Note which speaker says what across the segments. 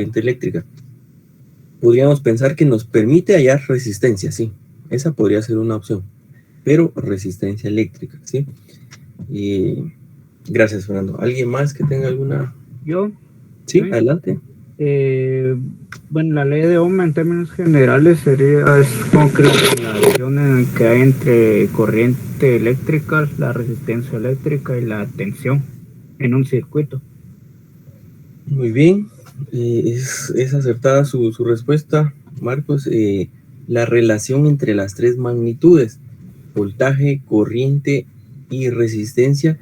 Speaker 1: corriente eléctrica. Podríamos pensar que nos permite hallar resistencia, sí. Esa podría ser una opción. Pero resistencia eléctrica, ¿sí? Gracias, Fernando. ¿Alguien más que tenga alguna?
Speaker 2: Yo.
Speaker 1: Sí, adelante.
Speaker 2: Bueno, la ley de Ohm en términos generales es como que la relación que hay entre corriente eléctrica, la resistencia eléctrica y la tensión en un circuito.
Speaker 1: Muy bien, es acertada su respuesta, Marcos. La relación entre las tres magnitudes, voltaje, corriente y resistencia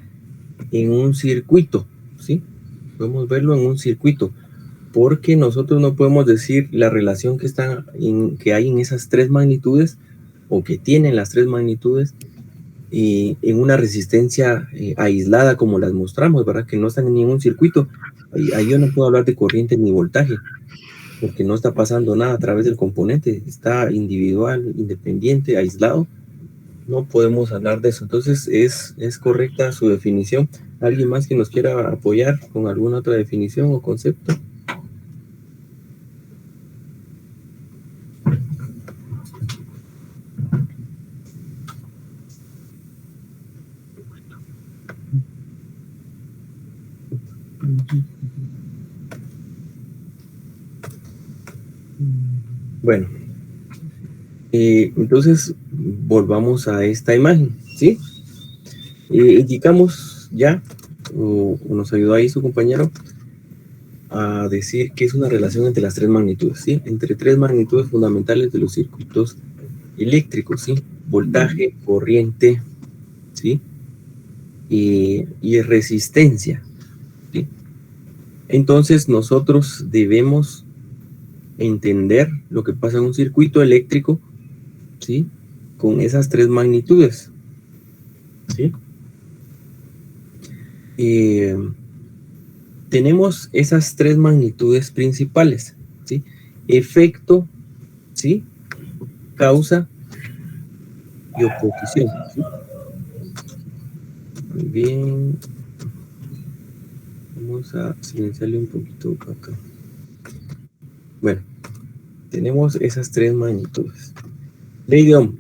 Speaker 1: en un circuito, ¿sí? Podemos verlo en un circuito, porque nosotros no podemos decir la relación que hay en esas tres magnitudes o que tienen las tres magnitudes en una resistencia aislada como las mostramos, ¿verdad? Que no están en ningún circuito. Ahí yo no puedo hablar de corriente ni voltaje, porque no está pasando nada a través del componente, está individual, independiente, aislado. No podemos hablar de eso. Entonces es correcta su definición. ¿Alguien más que nos quiera apoyar con alguna otra definición o concepto? Bueno, entonces volvamos a esta imagen, ¿sí? Indicamos ya, o nos ayudó ahí su compañero, a decir que es una relación entre las tres magnitudes, ¿sí? Entre tres magnitudes fundamentales de los circuitos eléctricos, ¿sí? Voltaje, corriente, ¿sí? Y resistencia, ¿sí? Entonces nosotros debemos entender lo que pasa en un circuito eléctrico, ¿sí? Con esas tres magnitudes, ¿sí? Tenemos esas tres magnitudes principales, ¿sí? Efecto, ¿sí? Causa y oposición, ¿sí? Muy bien. Vamos a silenciarle un poquito acá. Bueno, tenemos esas tres magnitudes. Ley de Ohm.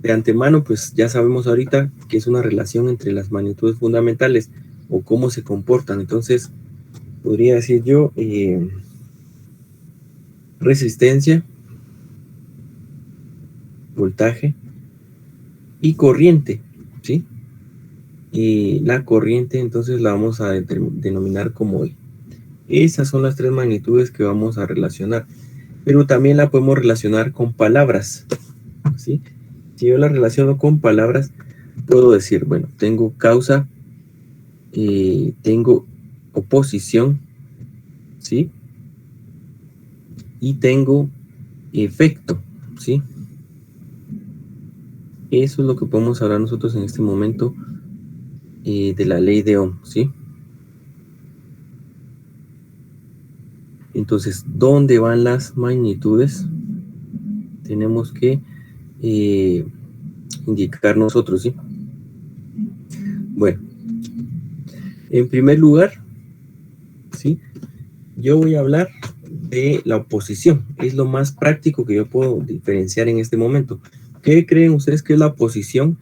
Speaker 1: De antemano, pues ya sabemos ahorita que es una relación entre las magnitudes fundamentales o cómo se comportan. Entonces, podría decir yo resistencia, voltaje y corriente, ¿sí? Y la corriente entonces la vamos a denominar como I. Esas son las tres magnitudes que vamos a relacionar, pero también la podemos relacionar con palabras, ¿sí? Si yo la relaciono con palabras, puedo decir, bueno, tengo causa, tengo oposición, ¿sí? Y tengo efecto, ¿sí? Eso es lo que podemos hablar nosotros en este momento de la ley de Ohm, ¿sí? Entonces, ¿dónde van las magnitudes? Tenemos que indicar nosotros, ¿sí? Bueno, en primer lugar, ¿sí? Yo voy a hablar de la oposición. Es lo más práctico que yo puedo diferenciar en este momento. ¿Qué creen ustedes que es la oposición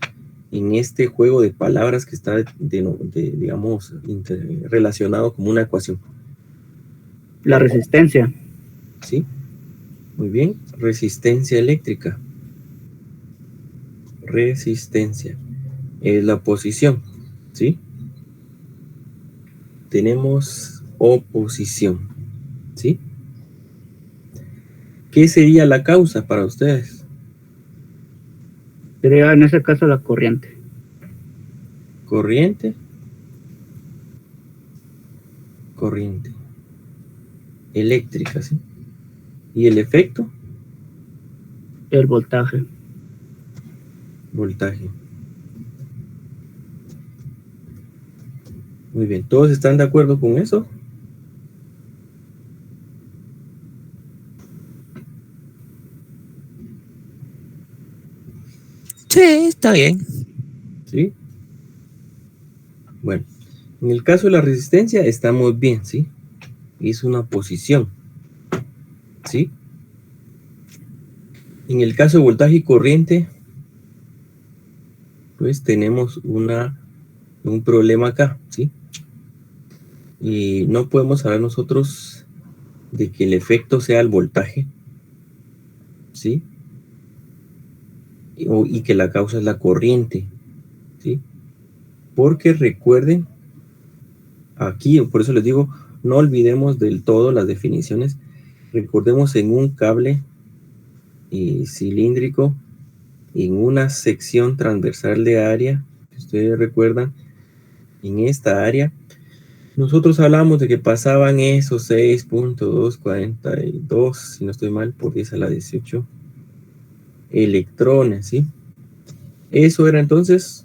Speaker 1: en este juego de palabras que está, digamos, relacionado como una ecuación?
Speaker 2: La resistencia.
Speaker 1: ¿Sí? Muy bien. Resistencia eléctrica. Resistencia. Es la oposición. ¿Sí? Tenemos oposición. ¿Sí? ¿Qué sería la causa para ustedes?
Speaker 2: Sería en ese caso la corriente.
Speaker 1: Corriente. Corriente. Eléctrica, ¿sí? ¿Y el efecto?
Speaker 2: El voltaje.
Speaker 1: Voltaje. Muy bien. ¿Todos están de acuerdo con eso?
Speaker 3: Sí, está bien.
Speaker 1: ¿Sí? Bueno, en el caso de la resistencia estamos bien, ¿sí? Es una posición, ¿sí? En el caso de voltaje y corriente, pues tenemos un problema acá, ¿sí? Y no podemos hablar nosotros de que el efecto sea el voltaje, ¿sí? Y que la causa es la corriente, ¿sí? Porque recuerden, aquí, por eso les digo, no olvidemos del todo las definiciones. Recordemos en un cable cilíndrico, en una sección transversal de área, si ustedes recuerdan, en esta área, nosotros hablamos de que pasaban esos 6.242, si no estoy mal, por 10 a la 18 electrones, ¿sí? Eso era entonces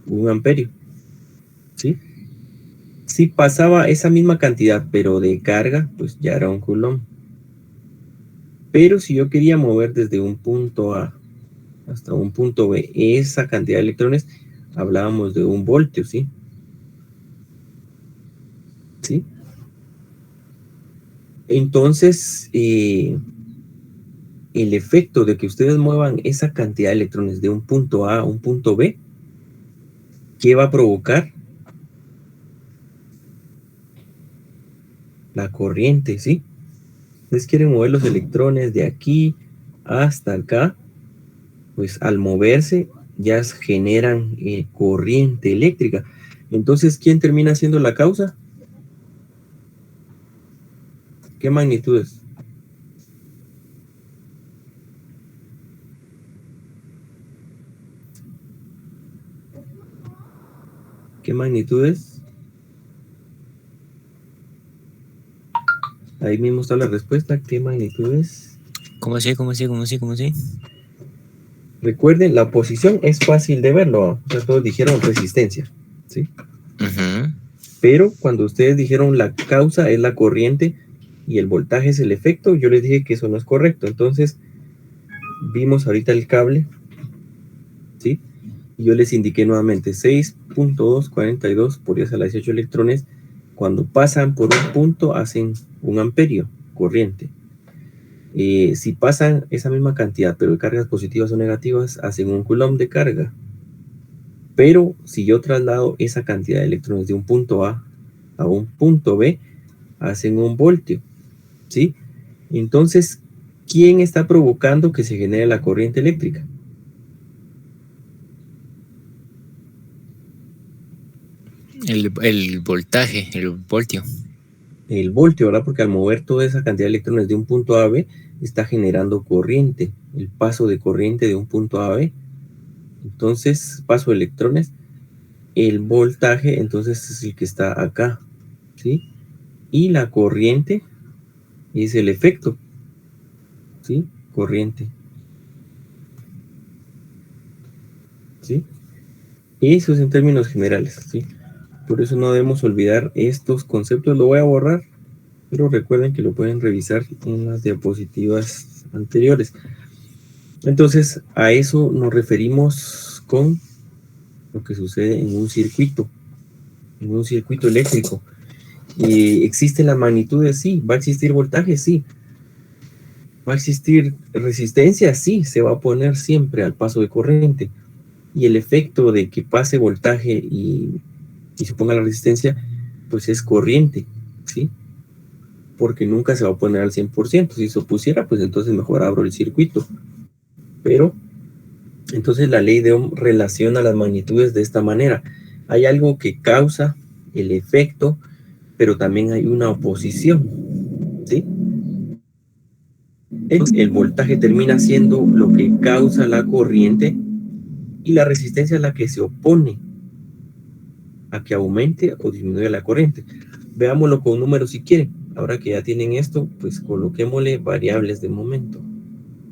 Speaker 1: 1 amperio, ¿sí? Si pasaba esa misma cantidad, pero de carga, pues ya era 1 coulomb. Pero si yo quería mover desde un punto A hasta un punto B esa cantidad de electrones, hablábamos de 1 voltio, ¿sí? ¿Sí? Entonces, el efecto de que ustedes muevan esa cantidad de electrones de un punto A a un punto B, ¿qué va a provocar? La corriente, ¿sí? Ustedes quieren mover los electrones de aquí hasta acá, pues al moverse ya generan corriente eléctrica. Entonces, ¿quién termina siendo la causa? ¿Qué magnitudes? ¿Qué magnitudes? Ahí mismo está la respuesta. ¿Qué magnitudes?
Speaker 3: ¿Cómo así?
Speaker 1: Recuerden, la posición es fácil de verlo. O sea, todos dijeron resistencia, ¿sí? Pero cuando ustedes dijeron la causa es la corriente y el voltaje es el efecto, yo les dije que eso no es correcto. Entonces, vimos ahorita el cable, ¿sí? Y yo les indiqué nuevamente 6.242 por 10 a la 18 electrones. Cuando pasan por un punto, hacen 1 amperio corriente. Si pasan esa misma cantidad, pero de cargas positivas o negativas, hacen 1 coulomb de carga. Pero si yo traslado esa cantidad de electrones de un punto A a un punto B, hacen 1 voltio, ¿sí? Entonces, ¿quién está provocando que se genere la corriente eléctrica?
Speaker 3: El voltaje, el voltio.
Speaker 1: El voltio, ¿verdad? Porque al mover toda esa cantidad de electrones de un punto A a B, está generando corriente, el paso de corriente de un punto A a B. Entonces, paso de electrones, el voltaje, entonces es el que está acá, ¿sí? Y la corriente es el efecto, ¿sí? Corriente, ¿sí? Eso es en términos generales, ¿sí? Por eso no debemos olvidar estos conceptos. Lo voy a borrar, pero recuerden que lo pueden revisar en las diapositivas anteriores. Entonces, a eso nos referimos con lo que sucede en un circuito eléctrico. ¿Existen las magnitudes? Sí. ¿Va a existir voltaje? Sí. ¿Va a existir resistencia? Sí, se va a poner siempre al paso de corriente. Y el efecto de que pase voltaje y se ponga la resistencia, pues es corriente, ¿sí? Porque nunca se va a poner al 100%. Si se pusiera, pues entonces mejor abro el circuito. Pero, entonces la ley de Ohm relaciona las magnitudes de esta manera. Hay algo que causa el efecto, pero también hay una oposición, ¿sí? El voltaje termina siendo lo que causa la corriente y la resistencia es la que se opone a que aumente o disminuya la corriente. Veámoslo con números si quieren. Ahora que ya tienen esto, pues coloquémosle variables de momento,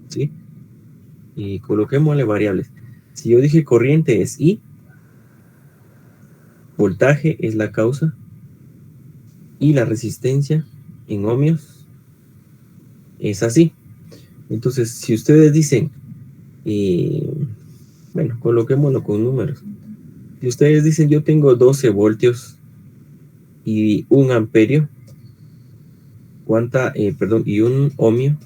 Speaker 1: ¿sí? Y coloquémosle variables. Si yo dije corriente es I, voltaje es la causa y la resistencia en ohmios es así. Entonces, si ustedes dicen, bueno, coloquémoslo con números. Si ustedes dicen yo tengo 12 voltios y 1 amperio, y un ohmio,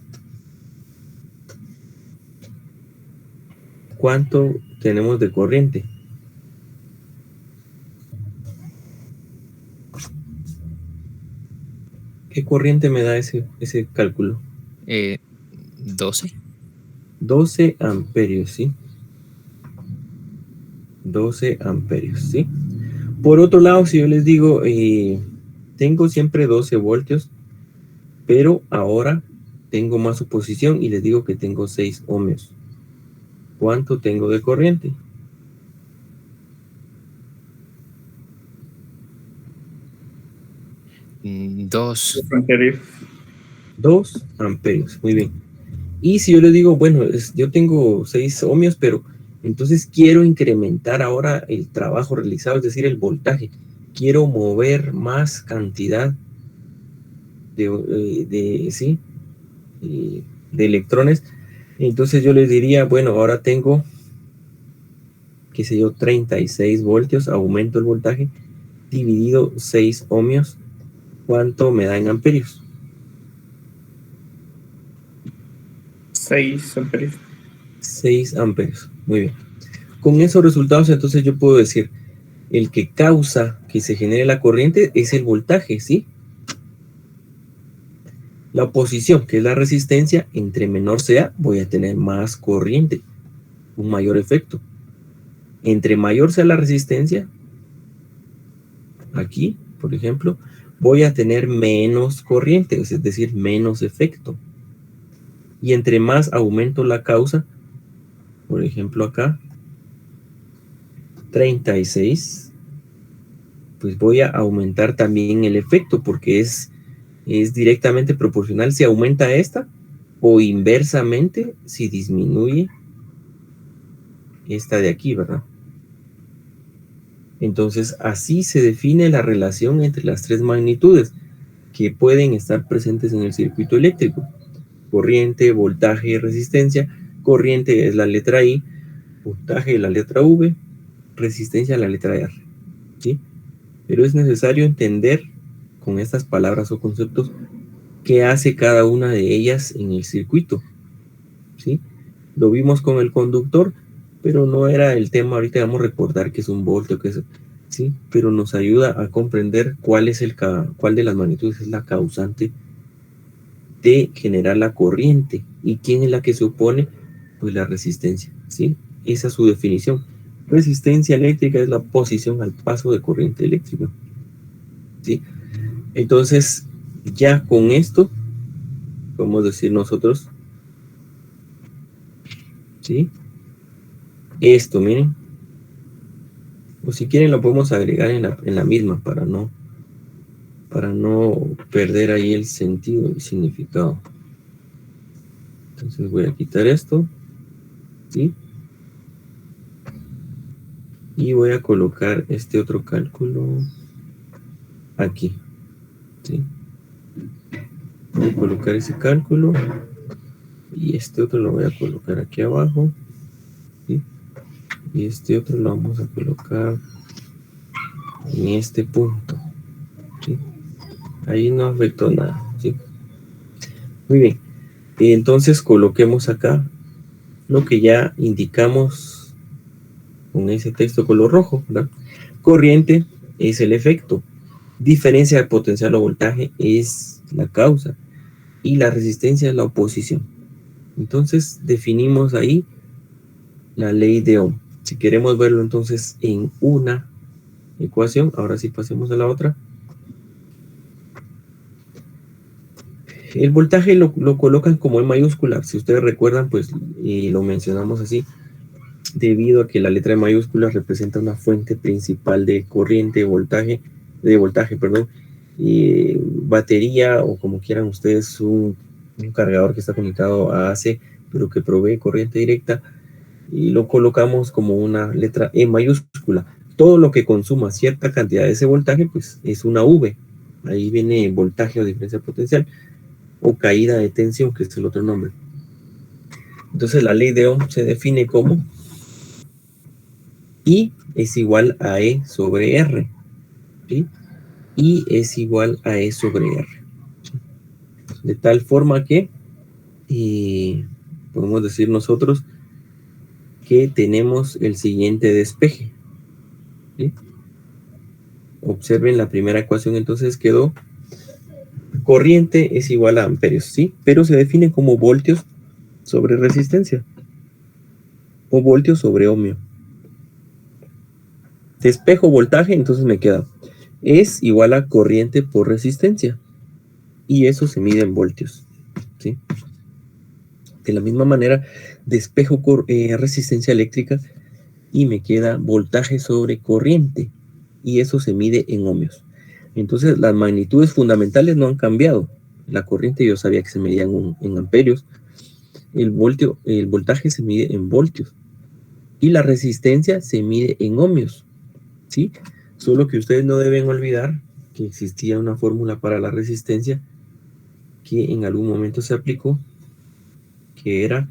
Speaker 1: ¿cuánto tenemos de corriente? ¿Qué corriente me da ese cálculo?
Speaker 3: 12.
Speaker 1: 12 amperios, ¿sí? 12 amperios, ¿sí? Por otro lado, si yo les digo, tengo siempre 12 voltios, pero ahora tengo más oposición y les digo que tengo 6 ohmios. ¿Cuánto tengo de corriente?
Speaker 3: 2.
Speaker 1: 2 amperios, muy bien. Y si yo les digo, bueno, yo tengo 6 ohmios, pero entonces quiero incrementar ahora el trabajo realizado, es decir, el voltaje. Quiero mover más cantidad de electrones. Entonces yo les diría, bueno, ahora tengo, qué sé yo, 36 voltios, aumento el voltaje, dividido 6 ohmios, ¿cuánto me da en amperios?
Speaker 4: 6 amperios.
Speaker 1: 6 amperios, muy bien. Con esos resultados, entonces yo puedo decir, el que causa que se genere la corriente es el voltaje, ¿sí? La oposición, que es la resistencia, entre menor sea, voy a tener más corriente, un mayor efecto. Entre mayor sea la resistencia, aquí, por ejemplo, voy a tener menos corriente, es decir, menos efecto. Y entre más aumento la causa, por ejemplo acá, 36, pues voy a aumentar también el efecto, porque es directamente proporcional si aumenta esta, o inversamente si disminuye esta de aquí, ¿verdad? Entonces, así se define la relación entre las tres magnitudes que pueden estar presentes en el circuito eléctrico. Corriente, voltaje y resistencia. Corriente es la letra I, voltaje la letra V, resistencia la letra R, ¿sí? Pero es necesario entender con estas palabras o conceptos qué hace cada una de ellas en el circuito, ¿sí? Lo vimos con el conductor, pero no era el tema. Ahorita vamos a recordar que es un voltio, que es, ¿sí? Pero nos ayuda a comprender cuál de las magnitudes es la causante de generar la corriente y quién es la que se opone, pues la resistencia, ¿sí? Esa es su definición. Resistencia eléctrica es la oposición al paso de corriente eléctrica, ¿sí? Entonces, ya con esto, podemos decir nosotros, ¿sí? Esto, miren. O si quieren lo podemos agregar en la misma para no perder ahí el sentido y significado. Entonces voy a quitar esto, ¿sí? Y voy a colocar este otro cálculo aquí, ¿sí? Voy a colocar ese cálculo y este otro lo voy a colocar aquí abajo, ¿sí? Y este otro lo vamos a colocar en este punto, ¿sí? Ahí no afectó nada, ¿sí? Muy bien. Entonces coloquemos acá lo que ya indicamos con ese texto color rojo, ¿verdad? Corriente es el efecto. Diferencia de potencial o voltaje es la causa. Y la resistencia es la oposición. Entonces definimos ahí la ley de Ohm. Si queremos verlo entonces en una ecuación, ahora sí pasemos a la otra. El voltaje lo colocan como en mayúscula. Si ustedes recuerdan, pues lo mencionamos así, debido a que la letra de mayúscula representa una fuente principal de corriente, de voltaje, perdón, y batería, o como quieran ustedes, un cargador que está conectado a AC, pero que provee corriente directa, y lo colocamos como una letra E mayúscula. Todo lo que consuma cierta cantidad de ese voltaje, pues es una V. Ahí viene voltaje o diferencia potencial, o caída de tensión, que es el otro nombre. Entonces la ley de Ohm se define como I es igual a E sobre R, ¿sí? I es igual a E sobre R, ¿sí? De tal forma que podemos decir nosotros que tenemos el siguiente despeje, ¿sí? Observen la primera ecuación, entonces quedó corriente es igual a amperios, ¿sí? Pero se define como voltios sobre resistencia o voltios sobre ohmio. Despejo voltaje, entonces me queda es igual a corriente por resistencia y eso se mide en voltios, ¿sí? De la misma manera, despejo resistencia eléctrica y me queda voltaje sobre corriente y eso se mide en ohmios. Entonces las magnitudes fundamentales no han cambiado. La corriente yo sabía que se medía en amperios. El voltaje se mide en voltios y la resistencia se mide en ohmios, ¿sí? Solo que ustedes no deben olvidar que existía una fórmula para la resistencia que en algún momento se aplicó, que era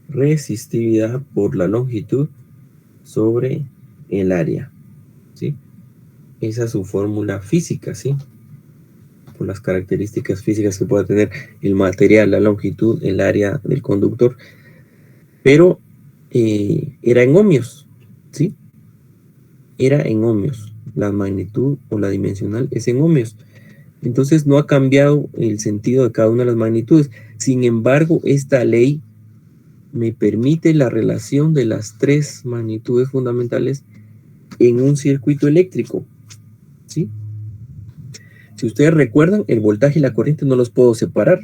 Speaker 1: resistividad por la longitud sobre el área, ¿sí? Esa es su fórmula física, ¿sí? Por las características físicas que pueda tener el material, la longitud, el área del conductor. Pero era en ohmios, ¿sí? Era en ohmios. La magnitud o la dimensional es en ohmios. Entonces no ha cambiado el sentido de cada una de las magnitudes. Sin embargo, esta ley me permite la relación de las tres magnitudes fundamentales en un circuito eléctrico, ¿sí? Si ustedes recuerdan, el voltaje y la corriente no los puedo separar,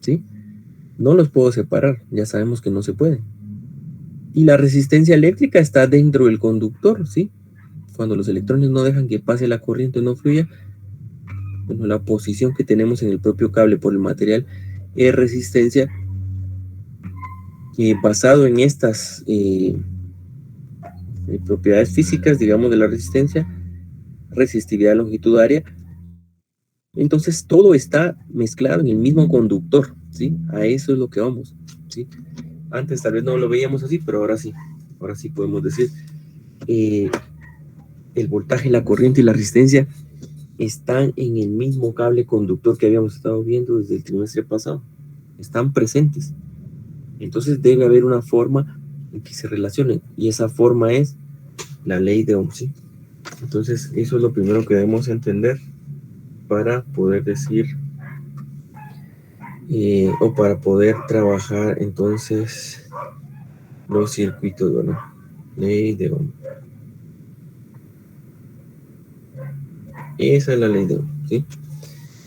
Speaker 1: ¿sí? No los puedo separar, ya sabemos que no se puede. Y la resistencia eléctrica está dentro del conductor, ¿sí? Cuando los electrones no dejan que pase la corriente o no fluya, bueno, la posición que tenemos en el propio cable por el material es resistencia, basado en estas propiedades físicas, digamos, de la resistencia, resistividad longitudinaria. Entonces todo está mezclado en el mismo conductor, ¿sí? A eso es lo que vamos, ¿sí? Antes tal vez no lo veíamos así, pero ahora sí podemos decir el voltaje, la corriente y la resistencia están en el mismo cable conductor que habíamos estado viendo desde el trimestre pasado, están presentes. Entonces debe haber una forma en que se relacionen y esa forma es la ley de Ohm, ¿sí? Entonces eso es lo primero que debemos entender para poder decir o para poder trabajar entonces los circuitos, ¿verdad? Ley de Ohm. Esa es la ley de Ohm, ¿sí?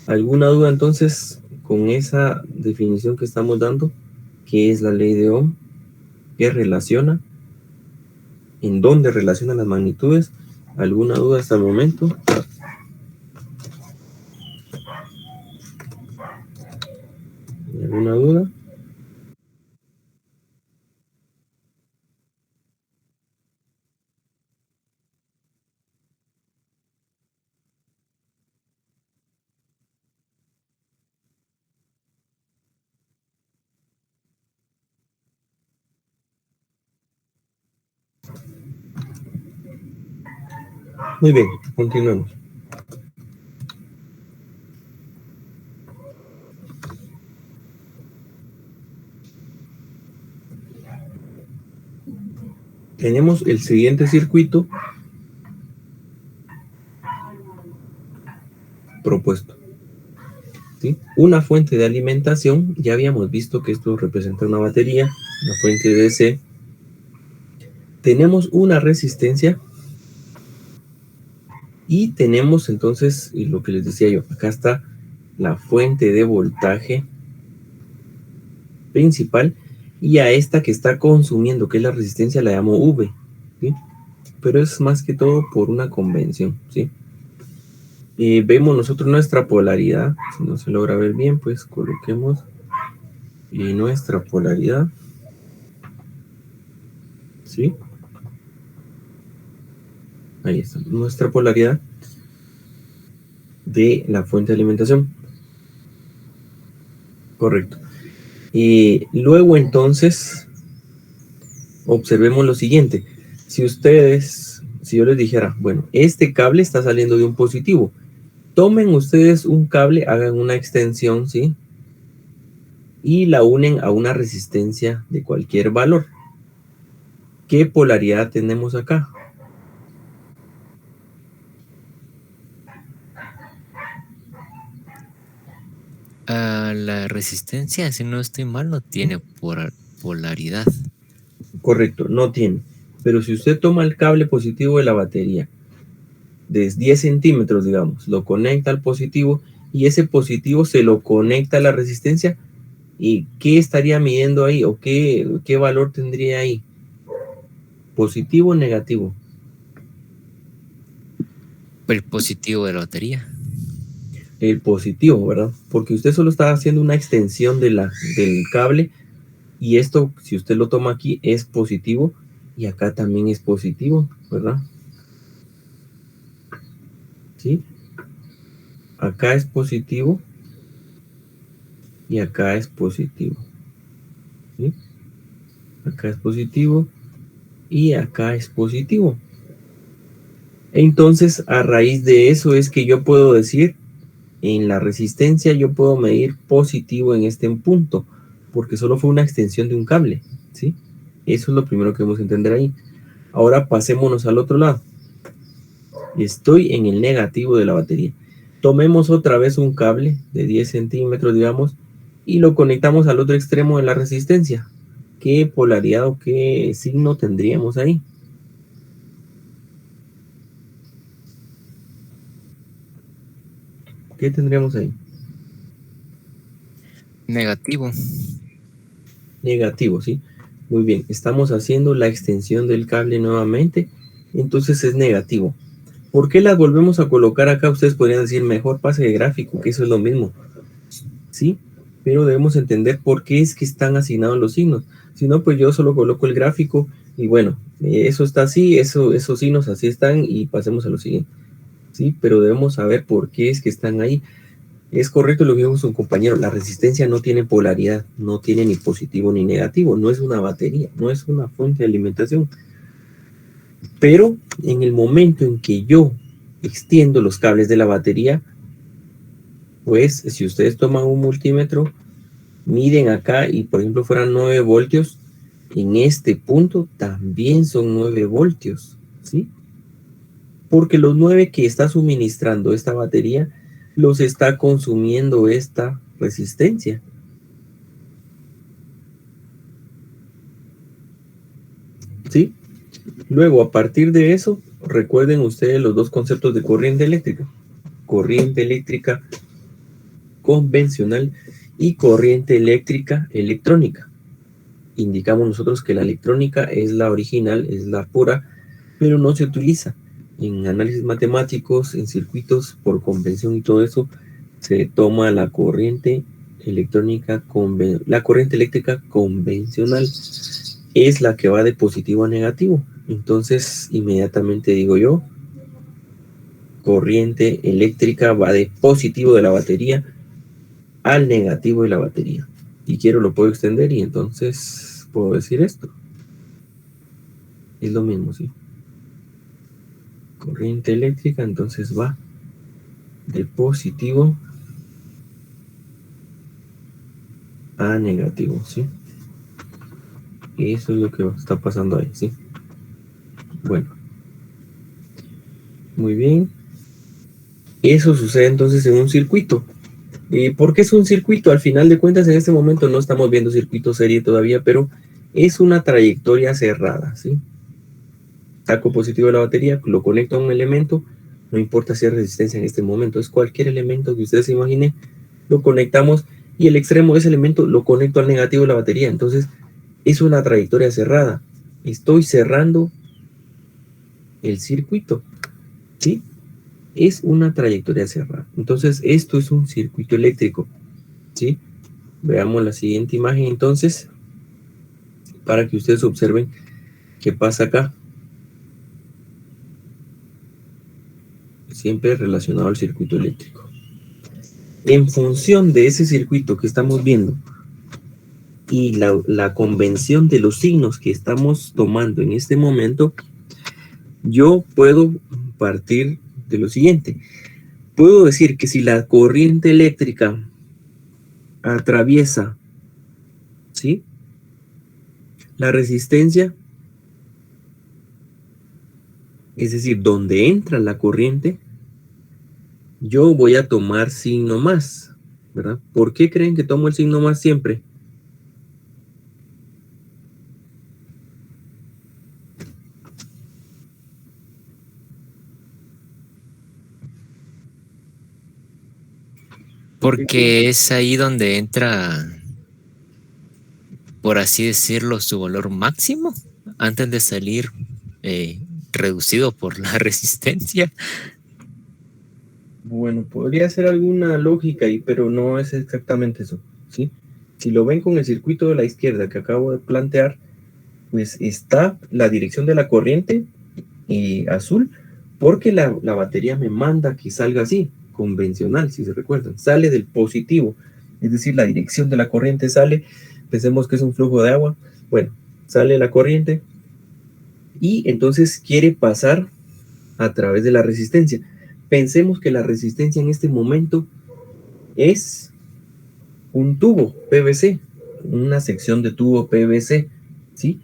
Speaker 1: ¿Alguna duda entonces con esa definición que estamos dando? ¿Qué es la ley de Ohm? ¿Qué relaciona? ¿En dónde relaciona las magnitudes? ¿Alguna duda hasta el momento? ¿Alguna duda? Muy bien, continuemos. Tenemos el siguiente circuito propuesto, ¿sí? Una fuente de alimentación, ya habíamos visto que esto representa una batería, una fuente de DC. Tenemos una resistencia y tenemos entonces, y lo que les decía yo, acá está la fuente de voltaje principal y a esta que está consumiendo, que es la resistencia, la llamo V, ¿sí? Pero es más que todo por una convención, ¿sí? Vemos nosotros nuestra polaridad, si no se logra ver bien, pues coloquemos nuestra polaridad, ¿sí? Ahí está, nuestra polaridad de la fuente de alimentación. Correcto. Y luego entonces, observemos lo siguiente. Si yo les dijera, bueno, este cable está saliendo de un positivo, tomen ustedes un cable, hagan una extensión, ¿sí? y la unen a una resistencia de cualquier valor. ¿Qué polaridad tenemos acá?
Speaker 3: La resistencia, si no estoy mal, no tiene polaridad.
Speaker 1: Correcto, no tiene. Pero si usted toma el cable positivo de la batería, de 10 centímetros, digamos, lo conecta al positivo y ese positivo se lo conecta a la resistencia, ¿y qué estaría midiendo ahí? ¿O qué valor tendría ahí? ¿Positivo o negativo?
Speaker 3: El positivo de la batería.
Speaker 1: El positivo, ¿verdad? Porque usted solo está haciendo una extensión del cable y esto, si usted lo toma aquí, es positivo y acá también es positivo, ¿verdad? ¿Sí? Acá es positivo y acá es positivo. ¿Sí? Acá es positivo y acá es positivo. Entonces, a raíz de eso es que yo puedo decir, en la resistencia yo puedo medir positivo en este punto, porque solo fue una extensión de un cable, ¿sí? Eso es lo primero que debemos entender ahí. Ahora pasémonos al otro lado. Estoy en el negativo de la batería. Tomemos otra vez un cable de 10 centímetros, digamos, y lo conectamos al otro extremo de la resistencia. ¿Qué polaridad o qué signo tendríamos ahí? ¿Qué tendríamos ahí?
Speaker 3: Negativo.
Speaker 1: Negativo, ¿sí? Muy bien, estamos haciendo la extensión del cable nuevamente, entonces es negativo. ¿Por qué las volvemos a colocar acá? Ustedes podrían decir, mejor pase de gráfico, que eso es lo mismo, ¿sí? Pero debemos entender por qué es que están asignados los signos. Si no, pues yo solo coloco el gráfico y bueno, eso está así, esos signos así están y pasemos a lo siguiente, ¿sí? Pero debemos saber por qué es que están ahí. Es correcto lo que dijo su compañero, la resistencia no tiene polaridad, no tiene ni positivo ni negativo, no es una batería, no es una fuente de alimentación. Pero en el momento en que yo extiendo los cables de la batería, pues si ustedes toman un multímetro, miden acá y por ejemplo fueran 9 voltios, en este punto también son 9 voltios, ¿sí? Porque los 9 que está suministrando esta batería los está consumiendo esta resistencia. ¿Sí? Luego, a partir de eso, recuerden ustedes los dos conceptos de corriente eléctrica. Corriente eléctrica convencional y corriente eléctrica electrónica. Indicamos nosotros que la electrónica es la original, es la pura, pero no se utiliza. En análisis matemáticos, en circuitos por convención y todo eso, se toma la corriente electrónica, la corriente eléctrica convencional es la que va de positivo a negativo. Entonces, inmediatamente digo yo, corriente eléctrica va de positivo de la batería al negativo de la batería. Y quiero lo puedo extender y entonces puedo decir esto. Es lo mismo, ¿sí? Corriente eléctrica entonces va de positivo a negativo, ¿sí? Eso es lo que está pasando ahí, ¿sí? Bueno. Muy bien. Eso sucede entonces en un circuito. ¿Por qué es un circuito? Al final de cuentas, en este momento no estamos viendo circuito serie todavía, pero es una trayectoria cerrada, ¿sí? Saco positivo de la batería, lo conecto a un elemento, no importa si hay resistencia en este momento, es cualquier elemento que ustedes se imaginen, lo conectamos y el extremo de ese elemento lo conecto al negativo de la batería. Entonces, es una trayectoria cerrada. Estoy cerrando el circuito, ¿sí? Es una trayectoria cerrada. Entonces, esto es un circuito eléctrico, ¿sí? Veamos la siguiente imagen, entonces, para que ustedes observen qué pasa acá. Siempre relacionado al circuito eléctrico. En función de ese circuito que estamos viendo y la convención de los signos que estamos tomando en este momento, yo puedo partir de lo siguiente. Puedo decir que si la corriente eléctrica atraviesa ¿sí? La resistencia, es decir, donde entra la corriente, yo voy a tomar signo más, ¿verdad? ¿Por qué creen que tomo el signo más siempre?
Speaker 3: Porque es ahí donde entra, por así decirlo, su valor máximo antes de salir reducido por la resistencia.
Speaker 1: Bueno, podría ser alguna lógica ahí, pero no es exactamente eso, ¿sí? Si lo ven con el circuito de la izquierda que acabo de plantear, pues está la dirección de la corriente azul, porque la batería me manda que salga así, convencional, si se recuerdan, sale del positivo, es decir, la dirección de la corriente sale, pensemos que es un flujo de agua, bueno, sale la corriente y entonces quiere pasar a través de la resistencia. Pensemos que la resistencia en este momento es un tubo PVC, una sección de tubo PVC, ¿sí?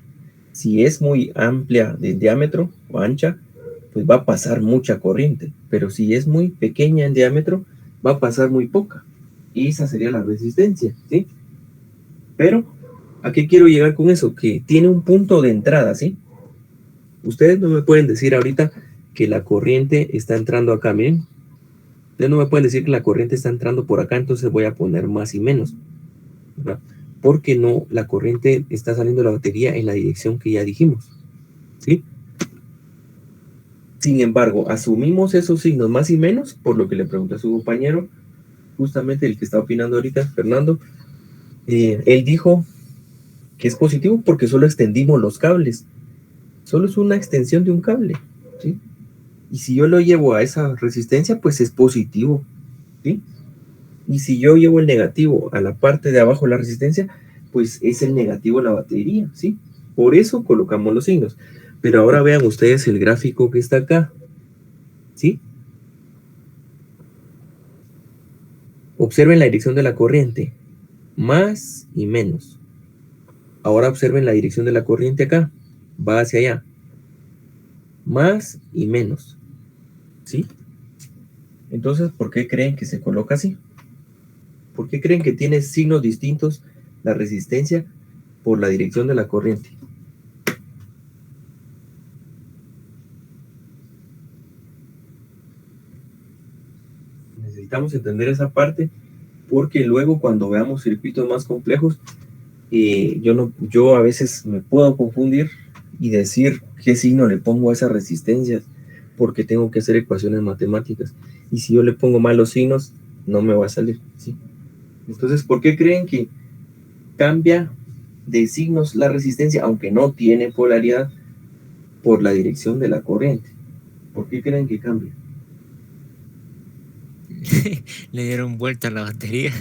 Speaker 1: Si es muy amplia de diámetro o ancha, pues va a pasar mucha corriente, pero si es muy pequeña en diámetro, va a pasar muy poca. Y esa sería la resistencia, ¿sí? Pero, ¿a qué quiero llegar con eso? Que tiene un punto de entrada, ¿sí? Ustedes no me pueden decir ahorita que la corriente está entrando acá, miren. Ustedes no me pueden decir que la corriente está entrando por acá, entonces voy a poner más y menos, ¿verdad? Porque no, la corriente está saliendo de la batería en la dirección que ya dijimos, ¿sí? Sin embargo, asumimos esos signos más y menos, por lo que le pregunté a su compañero, justamente el que está opinando ahorita, Fernando, él dijo que es positivo porque solo extendimos los cables, solo es una extensión de un cable, ¿sí? Y si yo lo llevo a esa resistencia, pues es positivo, ¿sí? Y si yo llevo el negativo a la parte de abajo de la resistencia, pues es el negativo de la batería, ¿sí? Por eso colocamos los signos. Pero ahora vean ustedes el gráfico que está acá, ¿sí? Observen la dirección de la corriente, más y menos. Ahora observen la dirección de la corriente acá, va hacia allá, más y menos, ¿sí? Entonces, ¿por qué creen que se coloca así? ¿Por qué creen que tiene signos distintos la resistencia por la dirección de la corriente? Necesitamos entender esa parte porque luego cuando veamos circuitos más complejos, yo a veces me puedo confundir y decir qué signo le pongo a esas resistencias porque tengo que hacer ecuaciones matemáticas. Y si yo le pongo mal los signos, no me va a salir, ¿sí? Entonces, ¿por qué creen que cambia de signos la resistencia, aunque no tiene polaridad, por la dirección de la corriente? ¿Por qué creen que cambia?
Speaker 3: Le dieron vuelta a la batería.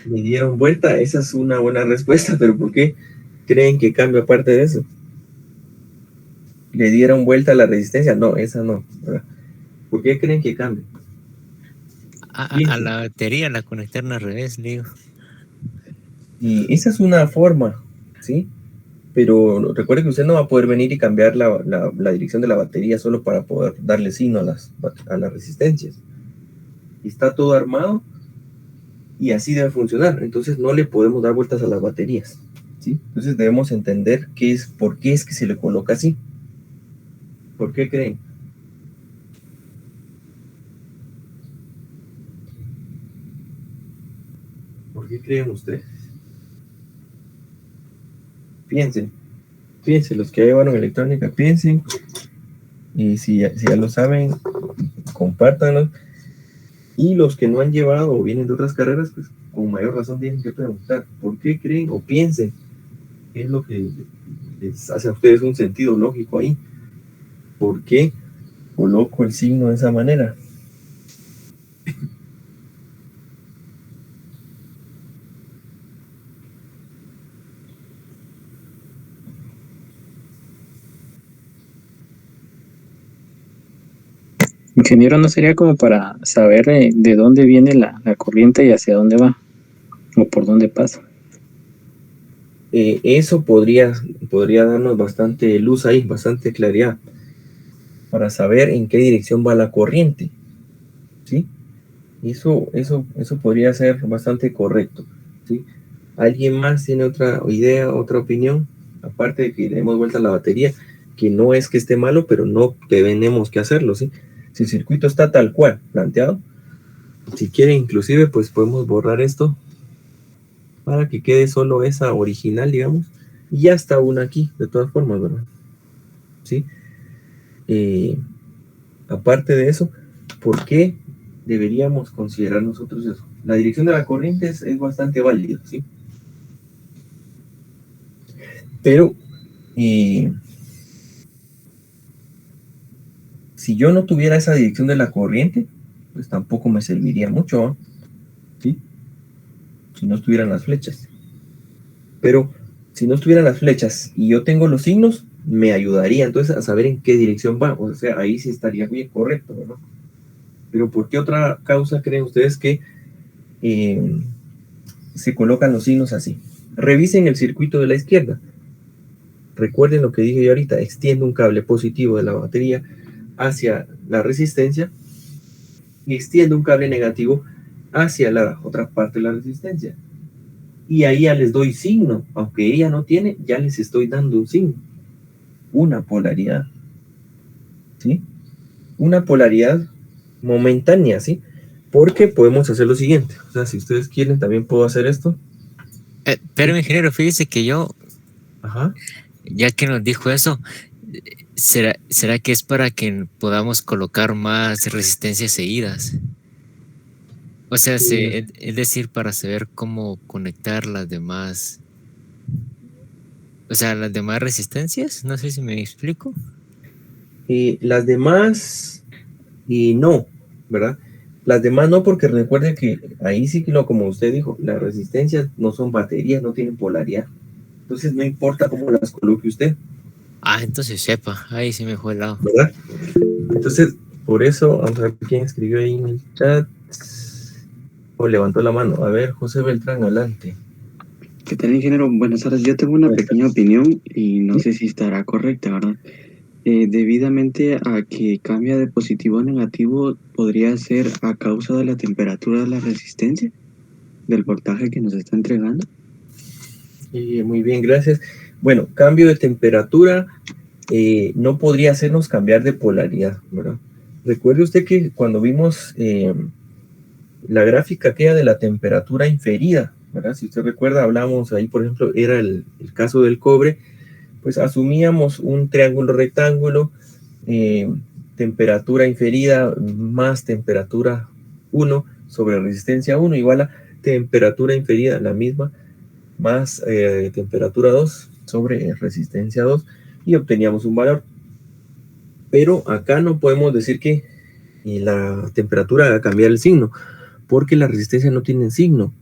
Speaker 1: Le dieron vuelta, esa es una buena respuesta, pero ¿por qué creen que cambia aparte de eso? ¿Le dieron vuelta a la resistencia? No, esa no, ¿verdad? ¿Por qué creen que cambia?
Speaker 3: A la batería la conectaron al revés, le digo.
Speaker 1: Y esa es una forma, ¿sí? Pero recuerde que usted no va a poder venir y cambiar la dirección de la batería solo para poder darle signo a las resistencias. Está todo armado y así debe funcionar. Entonces no le podemos dar vueltas a las baterías, ¿sí? Entonces debemos entender por qué es que se le coloca así. ¿Por qué creen? ¿Por qué creen ustedes? Piensen, los que llevaron electrónica, piensen. Y si ya lo saben, compártanlo. Y los que no han llevado o vienen de otras carreras, pues con mayor razón tienen que preguntar, ¿por qué creen o piensen? ¿Qué es lo que les hace a ustedes un sentido lógico ahí? ¿Por qué coloco el signo de esa manera?
Speaker 4: Ingeniero, ¿no sería como para saber de dónde viene la corriente y hacia dónde va? ¿O por dónde pasa?
Speaker 1: Eso podría darnos bastante luz ahí, bastante claridad para saber en qué dirección va la corriente, ¿sí? Eso podría ser bastante correcto, ¿sí? ¿Alguien más tiene otra idea, otra opinión? Aparte de que le demos vuelta a la batería, que no es que esté malo, pero no tenemos que hacerlo, ¿sí? Si el circuito está tal cual planteado, si quiere inclusive, pues podemos borrar esto para que quede solo esa original, digamos, y ya está una aquí, de todas formas, ¿verdad? ¿Sí? Aparte de eso, ¿por qué deberíamos considerar nosotros eso? La dirección de la corriente es bastante válida, ¿sí? Pero si yo no tuviera esa dirección de la corriente, pues tampoco me serviría mucho, ¿no? ¿Sí? Si no estuvieran las flechas. Pero si no estuvieran las flechas y yo tengo los signos, me ayudaría entonces a saber en qué dirección va. O sea, ahí sí estaría bien correcto, ¿verdad? Pero ¿por qué otra causa creen ustedes que se colocan los signos así? Revisen el circuito de la izquierda. Recuerden lo que dije yo ahorita, extiendo un cable positivo de la batería hacia la resistencia y extiendo un cable negativo hacia la otra parte de la resistencia. Y ahí ya les doy signo, aunque ella no tiene, ya les estoy dando un signo, una polaridad, ¿sí? Una polaridad momentánea, ¿sí? Porque podemos hacer lo siguiente, o sea, si ustedes quieren, también puedo hacer esto.
Speaker 3: Pero ingeniero, fíjese que yo,
Speaker 1: Ajá.
Speaker 3: ya que nos dijo eso, ¿será que es para que podamos colocar más resistencias seguidas? O sea, es decir, para saber cómo conectar las demás, o sea, las demás resistencias, no sé si me explico.
Speaker 1: Las demás, no, ¿verdad? Las demás no, porque recuerden que ahí sí que como usted dijo, las resistencias no son baterías, no tienen polaridad. Entonces no importa cómo las coloque usted.
Speaker 3: Ah, entonces sepa, ahí sí me fue el lado.
Speaker 1: ¿Verdad? Entonces, por eso, vamos a ver quién escribió ahí en el chat. O levantó la mano. A ver, José Beltrán, adelante.
Speaker 5: ¿Qué tal, ingeniero? Buenas tardes. Yo tengo una pequeña opinión y no sé si estará correcta, ¿verdad? Debidamente a que cambia de positivo a negativo, podría ser a causa de la temperatura de la resistencia, del voltaje que nos está entregando.
Speaker 1: Muy bien, gracias. Bueno, cambio de temperatura no podría hacernos cambiar de polaridad, ¿verdad? Recuerde usted que cuando vimos la gráfica aquella de la temperatura inferida, ¿verdad? Si usted recuerda, hablamos ahí, por ejemplo, era el caso del cobre, pues asumíamos un triángulo rectángulo, temperatura inferida más temperatura 1 sobre resistencia 1 igual a temperatura inferida, la misma, más temperatura 2 sobre resistencia 2 y obteníamos un valor. Pero acá no podemos decir que la temperatura va a cambiar el signo, porque la resistencia no tiene signo,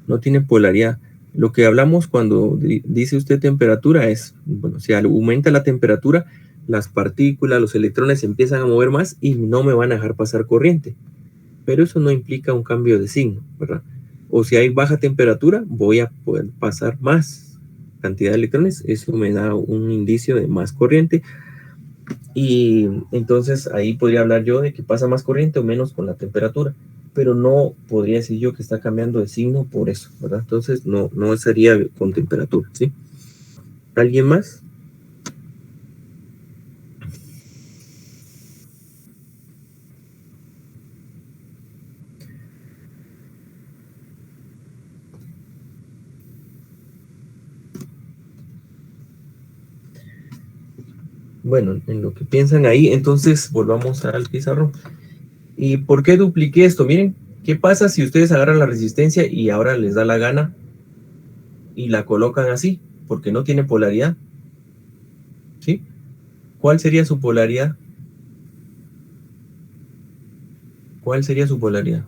Speaker 1: no tiene polaridad. Lo que hablamos cuando dice usted temperatura es, bueno, si aumenta la temperatura, las partículas, los electrones se empiezan a mover más y no me van a dejar pasar corriente. Pero eso no implica un cambio de signo, ¿verdad? O si hay baja temperatura, voy a poder pasar más cantidad de electrones. Eso me da un indicio de más corriente. Y entonces ahí podría hablar yo de que pasa más corriente o menos con la temperatura, pero no podría decir yo que está cambiando de signo por eso, ¿verdad? Entonces no sería con temperatura, ¿sí? ¿Alguien más? Bueno, en lo que piensan ahí, entonces volvamos al pizarrón. ¿Y por qué dupliqué esto? Miren, ¿qué pasa si ustedes agarran la resistencia y ahora les da la gana y la colocan así? Porque no tiene polaridad, ¿sí? ¿Cuál sería su polaridad? ¿Cuál sería su polaridad?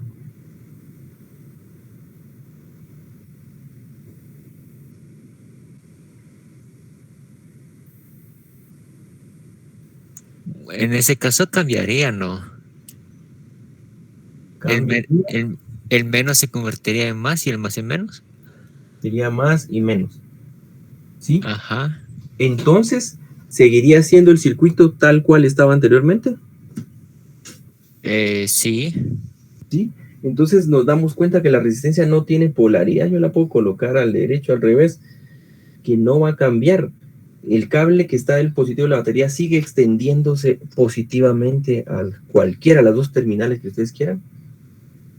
Speaker 3: En ese caso cambiaría, ¿no? El menos se convertiría en más y el más en menos.
Speaker 1: Sería más y menos. ¿sí?
Speaker 3: Ajá.
Speaker 1: Entonces, ¿seguiría siendo el circuito tal cual estaba anteriormente?
Speaker 3: Sí.
Speaker 1: ¿Sí? Entonces nos damos cuenta que la resistencia no tiene polaridad. Yo la puedo colocar al derecho, al revés, que no va a cambiar. El cable que está del positivo de la batería sigue extendiéndose positivamente a cualquiera de las dos terminales que ustedes quieran.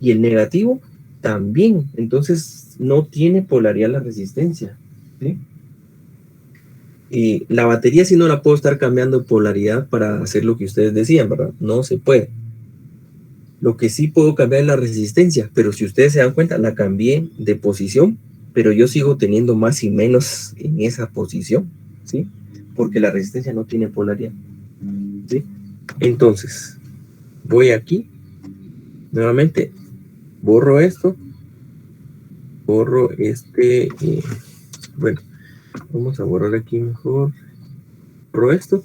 Speaker 1: Y el negativo también. Entonces no tiene polaridad la resistencia, ¿sí? Y la batería sí no la puedo estar cambiando de polaridad para hacer lo que ustedes decían, ¿verdad? No se puede. Lo que sí puedo cambiar es la resistencia, pero si ustedes se dan cuenta, la cambié de posición, pero yo sigo teniendo más y menos en esa posición, ¿sí? Porque la resistencia no tiene polaridad, ¿sí? Entonces, voy aquí, nuevamente, borro esto, borro este, bueno, vamos a borrar aquí mejor, borro esto,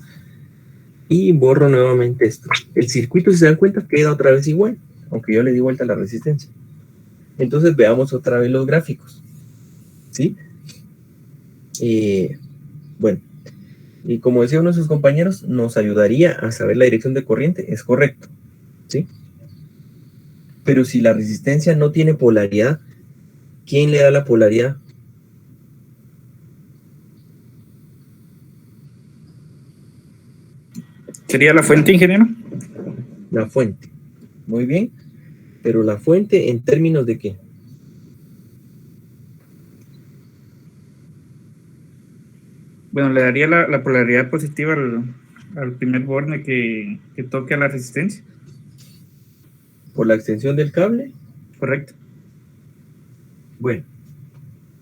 Speaker 1: y borro nuevamente esto. El circuito, si se dan cuenta, queda otra vez igual, aunque yo le di vuelta a la resistencia. Entonces veamos otra vez los gráficos, ¿sí? Bueno, y como decía uno de sus compañeros, nos ayudaría a saber la dirección de corriente, es correcto, ¿sí? Pero si la resistencia no tiene polaridad, ¿quién le da la polaridad?
Speaker 6: ¿Sería la fuente, ingeniero?
Speaker 1: La fuente. Muy bien, pero la fuente en términos de qué?
Speaker 6: Bueno, le daría la polaridad positiva al primer borde que toque a la resistencia.
Speaker 1: ¿Por la extensión del cable?
Speaker 6: Correcto.
Speaker 1: Bueno,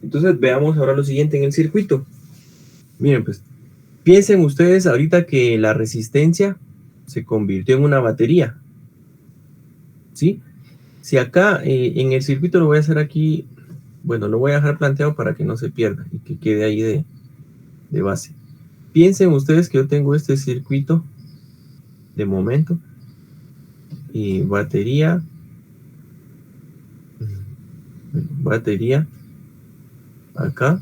Speaker 1: entonces veamos ahora lo siguiente en el circuito. Miren, pues, piensen ustedes ahorita que la resistencia se convirtió en una batería, ¿sí? Si acá en el circuito lo voy a hacer aquí, bueno, lo voy a dejar planteado para que no se pierda y que quede ahí de base. Piensen ustedes que yo tengo este circuito de momento y batería acá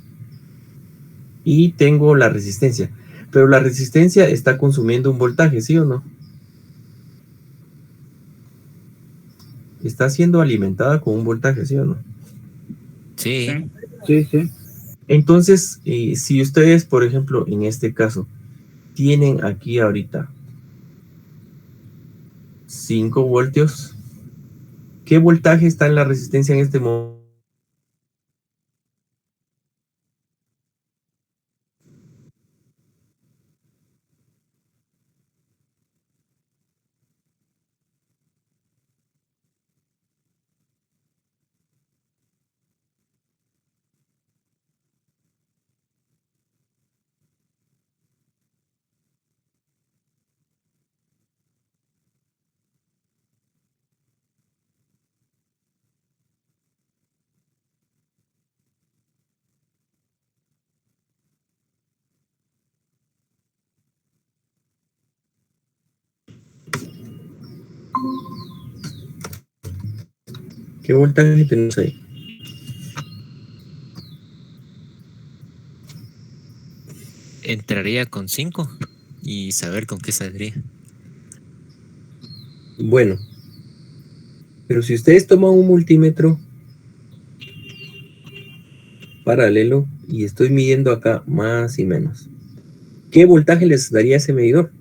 Speaker 1: y tengo la resistencia, pero la resistencia está consumiendo un voltaje, ¿sí o no? Está siendo alimentada con un voltaje, ¿sí o no?
Speaker 3: Sí.
Speaker 2: Sí, sí.
Speaker 1: Entonces, si ustedes, por ejemplo, en este caso, tienen aquí ahorita 5 voltios, ¿qué voltaje está en la resistencia en este momento? ¿Qué voltaje tenemos ahí?
Speaker 3: Entraría con 5 y saber con qué saldría.
Speaker 1: Bueno, pero si ustedes toman un multímetro paralelo y estoy midiendo acá más y menos, ¿qué voltaje les daría ese medidor?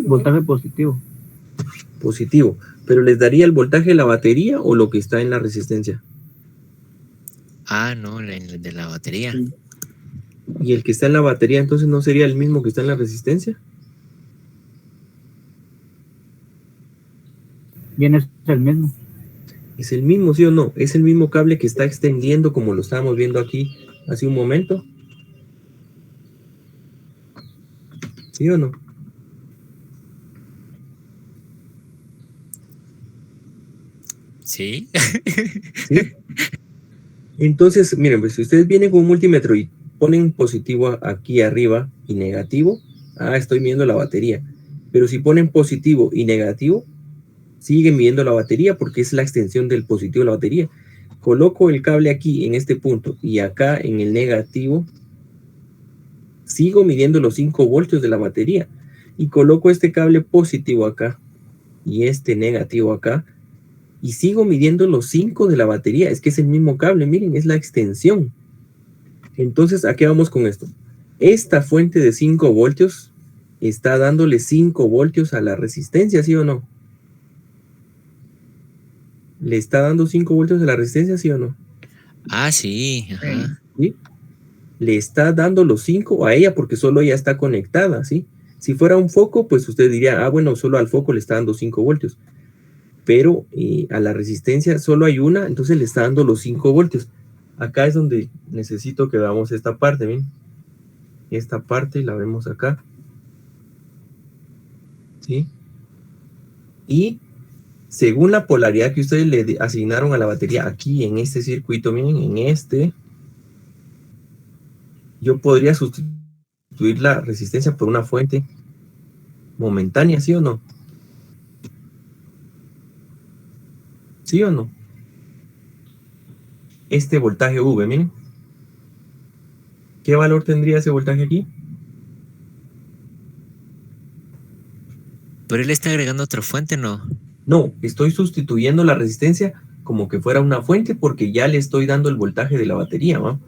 Speaker 2: Voltaje positivo.
Speaker 1: Positivo, pero ¿les daría el voltaje de la batería o lo que está en la resistencia?
Speaker 3: Ah, no, el de la batería.
Speaker 1: ¿Y el que está en la batería entonces no sería el mismo que está en la resistencia?
Speaker 2: Bien, es el mismo.
Speaker 1: ¿Es el mismo, sí o no? ¿Es el mismo cable que está extendiendo como lo estábamos viendo aquí hace un momento? ¿Sí o no?
Speaker 3: Sí.
Speaker 1: ¿Sí? Entonces, miren, pues si ustedes vienen con un multímetro y ponen positivo aquí arriba y negativo, estoy midiendo la batería. Pero si ponen positivo y negativo, siguen midiendo la batería porque es la extensión del positivo de la batería. coloco el cable aquí en este punto y acá en el negativo, sigo midiendo los 5 voltios de la batería y coloco este cable positivo acá y este negativo acá y sigo midiendo los 5 de la batería. Es que es el mismo cable, miren, es la extensión. Entonces, ¿a qué vamos con esto? Esta fuente de 5 voltios está dándole 5 voltios a la resistencia, ¿sí o no? ¿Le está dando 5 voltios a la resistencia, sí o no?
Speaker 3: Ah, sí, ajá.
Speaker 1: ¿Sí? Le está dando los 5 a ella porque solo ella está conectada, ¿sí? Si fuera un foco, pues usted diría, ah, bueno, solo al foco le está dando 5 voltios. Pero a la resistencia solo hay una, entonces le está dando los 5 voltios. Acá es donde necesito que veamos esta parte, ¿ven? Esta parte la vemos acá. ¿Sí? Y según la polaridad que ustedes le asignaron a la batería aquí en este circuito, miren, en este, yo podría sustituir la resistencia por una fuente momentánea, ¿sí o no? ¿Sí o no? Este voltaje V, miren. ¿Qué valor tendría ese voltaje aquí?
Speaker 3: Pero él está agregando otra fuente, ¿no?
Speaker 1: No, estoy sustituyendo la resistencia como que fuera una fuente porque ya le estoy dando el voltaje de la batería, ¿va?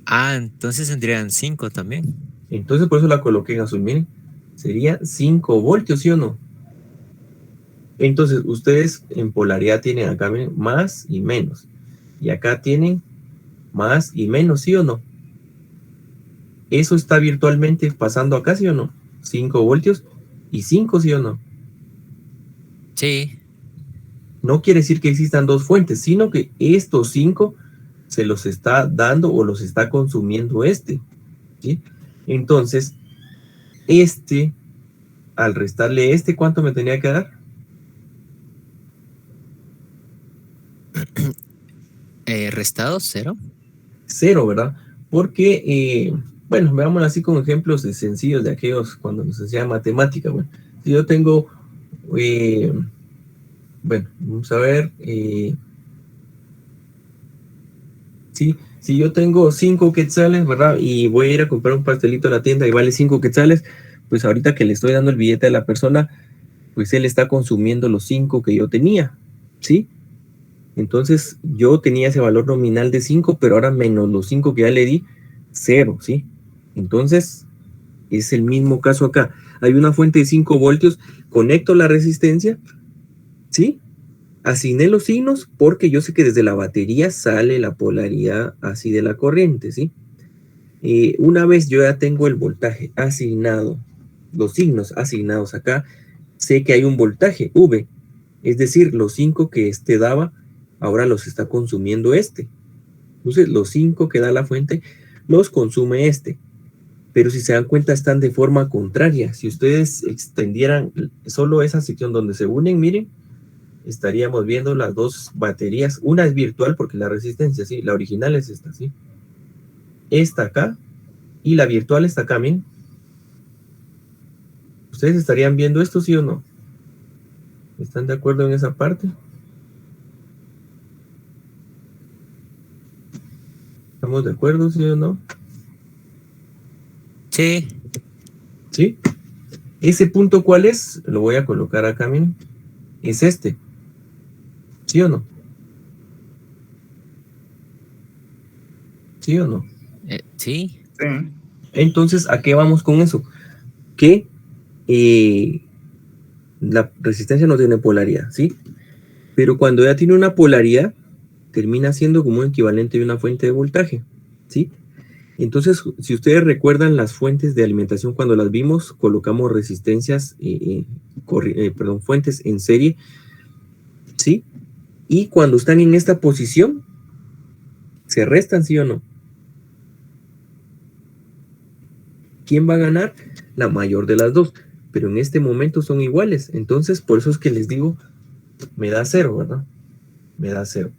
Speaker 3: Ah, entonces tendrían 5 también.
Speaker 1: Entonces por eso la coloqué en azul, miren. Sería 5 voltios, ¿sí o no? Entonces ustedes en polaridad tienen acá, miren, más y menos. Y acá tienen más y menos, ¿sí o no? Eso está virtualmente pasando acá, ¿sí o no? 5 voltios y 5, ¿sí o no?
Speaker 3: Sí.
Speaker 1: No quiere decir que existan dos fuentes, sino que estos 5 se los está dando o los está consumiendo este, ¿sí? Entonces, este, al restarle este, ¿cuánto me tenía que dar?
Speaker 3: ¿Restado? ¿0?
Speaker 1: 0, ¿verdad? Porque, bueno, veámoslo así con ejemplos sencillos de aquellos cuando nos enseñan matemática. Bueno, si yo tengo, bueno, vamos a ver, sí, si yo tengo 5 quetzales, ¿verdad? Y voy a ir a comprar un pastelito a la tienda y vale 5 quetzales, pues ahorita que le estoy dando el billete a la persona, pues él está consumiendo los 5 que yo tenía, ¿sí? Entonces yo tenía ese valor nominal de 5, pero ahora menos los 5 que ya le di, 0, ¿sí? Entonces es el mismo caso acá. Hay una fuente de 5 voltios, conecto la resistencia, ¿sí? Asigné los signos porque yo sé que desde la batería sale la polaridad así de la corriente, ¿sí? Una vez yo ya tengo el voltaje asignado, los signos asignados acá, sé que hay un voltaje V, es decir, los 5 que este daba, ahora los está consumiendo este. Entonces, los 5 que da la fuente, los consume este. Pero si se dan cuenta, están de forma contraria. Si ustedes extendieran solo esa sección donde se unen, miren, estaríamos viendo las dos baterías. Una es virtual porque la resistencia, sí, la original es esta, sí. Esta acá y la virtual está acá, miren. ¿Ustedes estarían viendo esto, sí o no? ¿Están de acuerdo en esa parte? ¿Estamos de acuerdo, sí o no?
Speaker 3: Sí.
Speaker 1: ¿Sí? ¿Ese punto cuál es? Lo voy a colocar acá, miren. Es este. ¿Sí o no? ¿Sí o no?
Speaker 3: Sí.
Speaker 6: Sí.
Speaker 1: Entonces, ¿a qué vamos con eso? Que la resistencia no tiene polaridad, ¿sí? Pero cuando ya tiene una polaridad, termina siendo como un equivalente de una fuente de voltaje, ¿sí? Entonces, si ustedes recuerdan las fuentes de alimentación, cuando las vimos, colocamos resistencias, fuentes en serie, ¿sí? Y cuando están en esta posición, se restan, ¿sí o no? ¿Quién va a ganar? La mayor de las dos. Pero en este momento son iguales. Entonces, por eso es que les digo, me da 0, ¿verdad? Me da 0.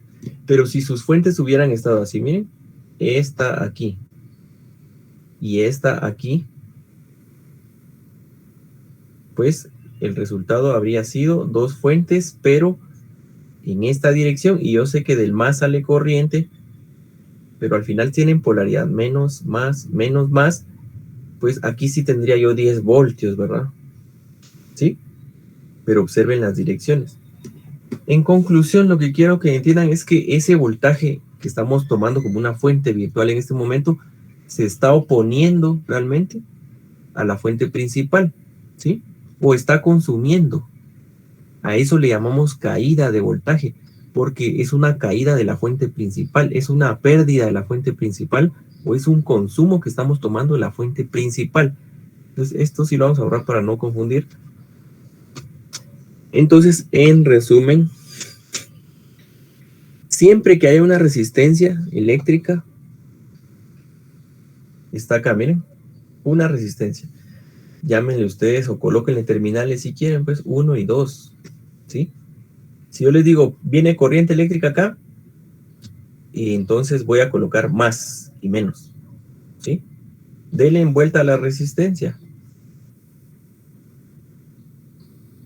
Speaker 1: Pero si sus fuentes hubieran estado así, miren, esta aquí y esta aquí, pues el resultado habría sido dos fuentes, pero en esta dirección y yo sé que del más sale corriente, pero al final tienen polaridad menos, más, menos, más, pues aquí sí tendría yo 10 voltios, ¿verdad? ¿Sí? Pero observen las direcciones. En conclusión, lo que quiero que entiendan es que ese voltaje que estamos tomando como una fuente virtual en este momento se está oponiendo realmente a la fuente principal, ¿sí? O está consumiendo. A eso le llamamos caída de voltaje, porque es una caída de la fuente principal, es una pérdida de la fuente principal, o es un consumo que estamos tomando de la fuente principal. Entonces, esto sí lo vamos a ahorrar para no confundir. Entonces, en resumen, siempre que haya una resistencia eléctrica, está acá, miren, una resistencia. Llámenle ustedes o colóquenle terminales si quieren, pues 1 y 2, ¿sí? Si yo les digo, viene corriente eléctrica acá, y entonces voy a colocar más y menos, ¿sí? Denle en vuelta a la resistencia.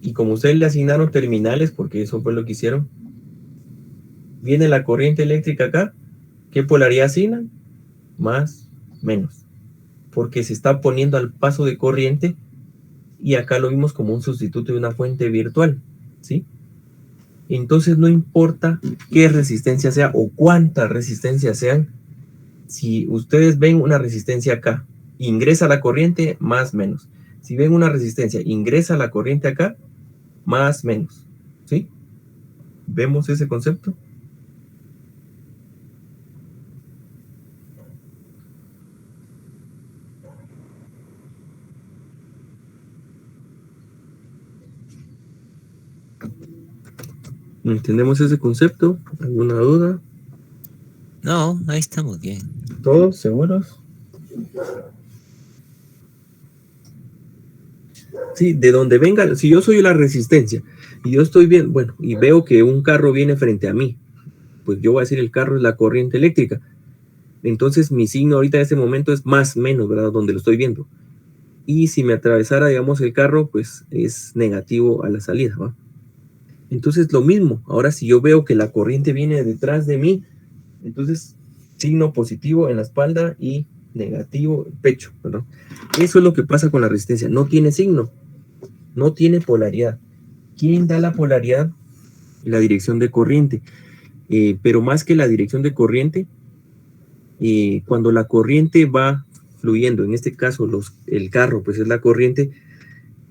Speaker 1: Y como ustedes le asignaron terminales, porque eso fue lo que hicieron, viene la corriente eléctrica acá, ¿qué polaridad asignan? Más, menos. Porque se está poniendo al paso de corriente y acá lo vimos como un sustituto de una fuente virtual, ¿sí? Entonces no importa qué resistencia sea o cuántas resistencias sean, si ustedes ven una resistencia acá, ingresa la corriente, más, menos. Si ven una resistencia, ingresa la corriente acá, más, menos, ¿sí? ¿Vemos ese concepto? ¿Entendemos ese concepto? ¿Alguna duda?
Speaker 3: No, ahí estamos bien.
Speaker 1: ¿Todos seguros? Sí, de donde venga, si yo soy la resistencia y yo estoy bien, bueno, y veo que un carro viene frente a mí, pues yo voy a decir el carro es la corriente eléctrica. Entonces mi signo ahorita en este momento es más, menos, ¿verdad? Donde lo estoy viendo. Y si me atravesara, digamos, el carro, pues es negativo a la salida, ¿va? Entonces lo mismo, ahora si yo veo que la corriente viene detrás de mí, entonces signo positivo en la espalda y negativo en el pecho, ¿verdad? Eso es lo que pasa con la resistencia, no tiene signo, no tiene polaridad. ¿Quién da la polaridad? La dirección de corriente. Pero más que la dirección de corriente, cuando la corriente va fluyendo, en este caso el carro, pues es la corriente,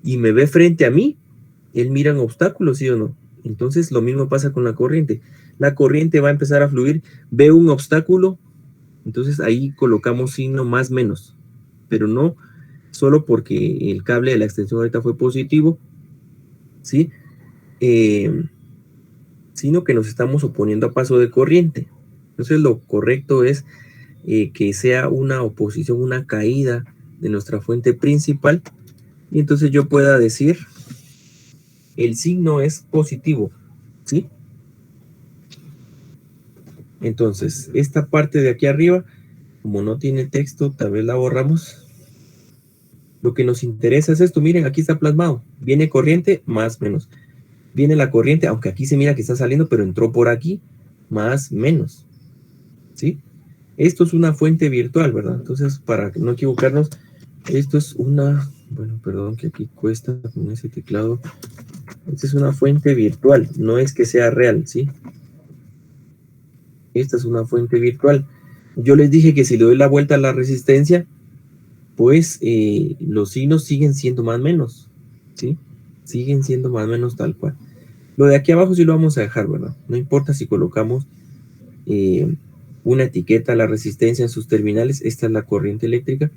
Speaker 1: y me ve frente a mí, él mira un obstáculo, ¿sí o no? Entonces lo mismo pasa con la corriente. La corriente va a empezar a fluir, ve un obstáculo, entonces ahí colocamos signo más menos, pero no solo porque el cable de la extensión ahorita fue positivo, ¿sí? Sino que nos estamos oponiendo a paso de corriente. Entonces lo correcto es que sea una oposición, una caída de nuestra fuente principal, y entonces yo pueda decir el signo es positivo, ¿sí? Entonces, esta parte de aquí arriba, como no tiene texto, tal vez la borramos. Lo que nos interesa es esto, miren, aquí está plasmado. Viene corriente, más, menos. Viene la corriente, aunque aquí se mira que está saliendo, pero entró por aquí, más, menos, ¿sí? Esto es una fuente virtual, ¿verdad? Entonces, para no equivocarnos, esto es una, bueno, perdón que aquí cuesta con ese teclado. Esta es una fuente virtual, no es que sea real, ¿sí? Esta es una fuente virtual. Yo les dije que si le doy la vuelta a la resistencia, pues los signos siguen siendo más menos, ¿sí? Siguen siendo más menos tal cual. Lo de aquí abajo sí lo vamos a dejar, ¿verdad? No importa si colocamos una etiqueta a la resistencia en sus terminales, esta es la corriente eléctrica,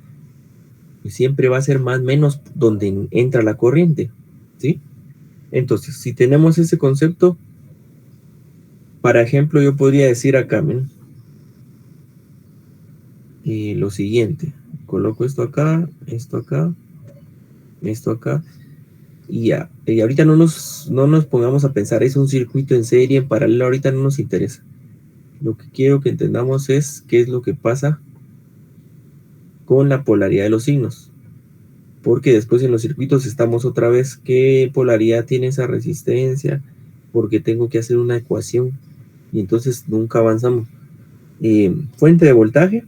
Speaker 1: pues siempre va a ser más menos donde entra la corriente, ¿sí? Entonces, si tenemos ese concepto, para ejemplo, yo podría decir acá, ¿ven? Lo siguiente, coloco esto acá, esto acá, esto acá, y ya. Y ahorita no nos pongamos a pensar, es un circuito en serie, en paralelo, ahorita no nos interesa. Lo que quiero que entendamos es qué es lo que pasa con la polaridad de los signos. Porque después en los circuitos estamos otra vez, ¿qué polaridad tiene esa resistencia? porque tengo que hacer una ecuación y entonces nunca avanzamos. Fuente de voltaje,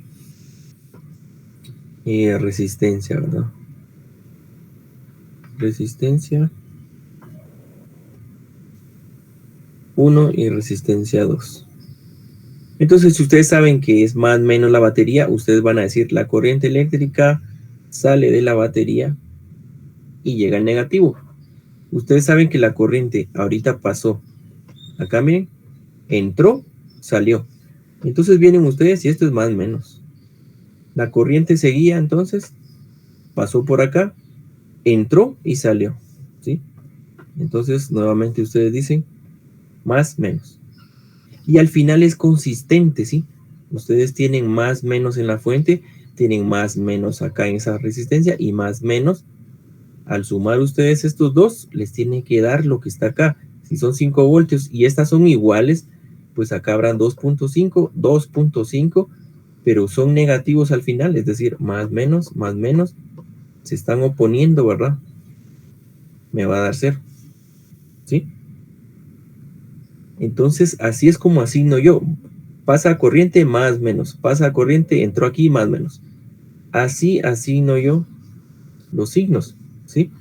Speaker 1: resistencia, ¿verdad? Resistencia 1 y resistencia 2. Entonces, si ustedes saben que es más o menos la batería, ustedes van a decir la corriente eléctrica sale de la batería y llega al negativo. Ustedes saben que la corriente ahorita pasó. Acá miren, entró, salió. Entonces vienen ustedes y esto es más o menos. La corriente seguía, entonces pasó por acá, entró y salió. ¿Sí? Entonces, nuevamente ustedes dicen más menos. Y al final es consistente, ¿sí? Ustedes tienen más menos en la fuente, tienen más menos acá en esa resistencia y más menos. Al sumar ustedes estos dos, les tiene que dar lo que está acá. Si son 5 voltios y estas son iguales, pues acá habrán 2.5, 2.5, pero son negativos al final, es decir, más menos, se están oponiendo, ¿verdad? Me va a dar 0, ¿sí? Entonces, así es como asigno yo. Pasa corriente, más menos. Pasa corriente, entró aquí, más menos. Así asigno yo los signos, ¿sí?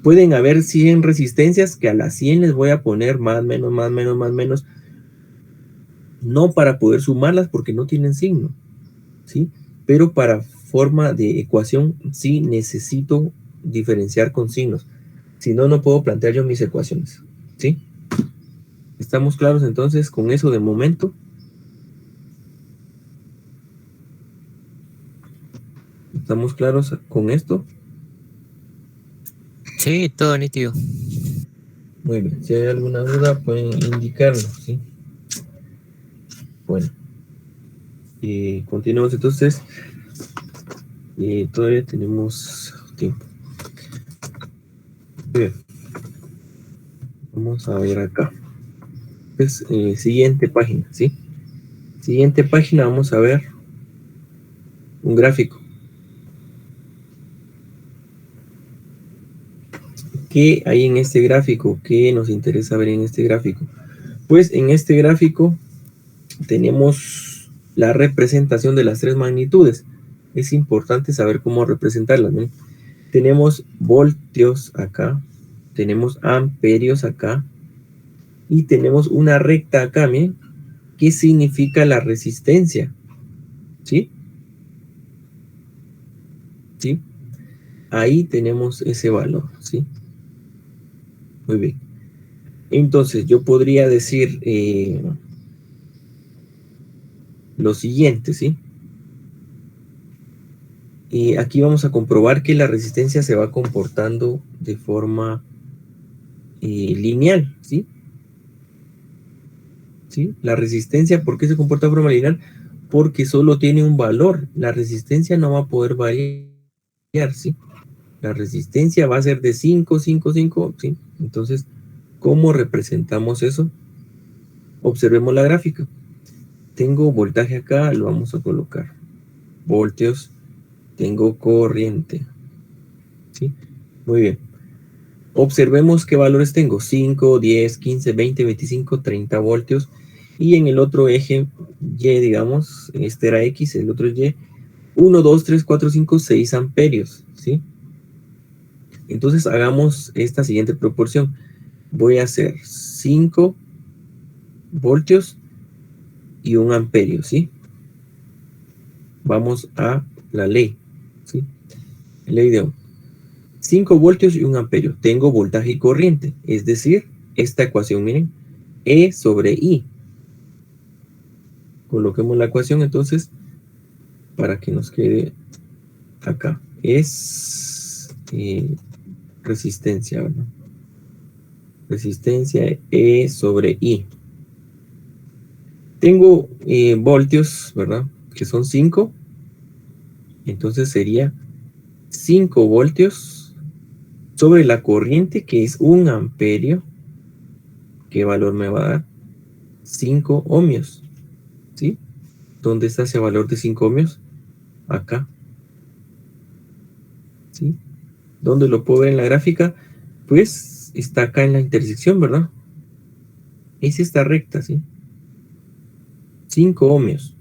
Speaker 1: Pueden haber 100 resistencias que a las 100 les voy a poner más menos. No para poder sumarlas porque no tienen signo, ¿sí? Pero para forma de ecuación sí necesito diferenciar con signos. Si no, no puedo plantear yo mis ecuaciones, ¿sí? ¿Estamos claros entonces con eso de momento? ¿Estamos claros con esto?
Speaker 3: Sí, todo nítido.
Speaker 1: Muy bien, si hay alguna duda pueden indicarlo, ¿sí? Bueno, continuamos entonces. Todavía tenemos tiempo. Bien. Vamos a ver acá. Pues, siguiente página, ¿sí? Siguiente página, vamos a ver un gráfico. ¿Qué hay en este gráfico? ¿Qué nos interesa ver en este gráfico? Pues en este gráfico tenemos la representación de las tres magnitudes. Es importante saber cómo representarlas, ¿no? Tenemos voltios acá, tenemos amperios acá y tenemos una recta acá, miren, ¿qué significa la resistencia? ¿Sí? ¿Sí? Ahí tenemos ese valor, ¿sí? Muy bien. Entonces, yo podría decir lo siguiente, ¿sí? Aquí vamos a comprobar que la resistencia se va comportando de forma lineal, ¿sí? ¿Sí? La resistencia, ¿por qué se comporta de forma lineal? Porque solo tiene un valor. La resistencia no va a poder variar, ¿sí? La resistencia va a ser de 5, 5, 5, ¿sí? Entonces, ¿cómo representamos eso? Observemos la gráfica. Tengo voltaje acá, lo vamos a colocar. Voltios. Tengo corriente. ¿Sí? Muy bien. Observemos qué valores tengo. 5, 10, 15, 20, 25, 30 voltios. Y en el otro eje Y, digamos, este era X, el otro es Y. 1, 2, 3, 4, 5, 6 amperios. ¿Sí? Entonces hagamos esta siguiente proporción. Voy a hacer 5 voltios y 1 amperio. ¿Sí? Vamos a la ley. ¿Sí? Ley de Ohm. 5 voltios y 1 amperio. Tengo voltaje y corriente. Es decir, esta ecuación, miren, E sobre I. Coloquemos la ecuación entonces para que nos quede acá. Es resistencia, ¿verdad? Resistencia E sobre I. Tengo voltios, ¿verdad? Que son 5. Entonces sería 5 voltios sobre la corriente, que es 1 amperio. ¿Qué valor me va a dar? 5 ohmios. ¿Sí? ¿Dónde está ese valor de 5 ohmios? Acá. ¿Sí? ¿Dónde lo puedo ver en la gráfica? Pues está acá en la intersección, ¿verdad? es esta recta, ¿sí? 5 ohmios.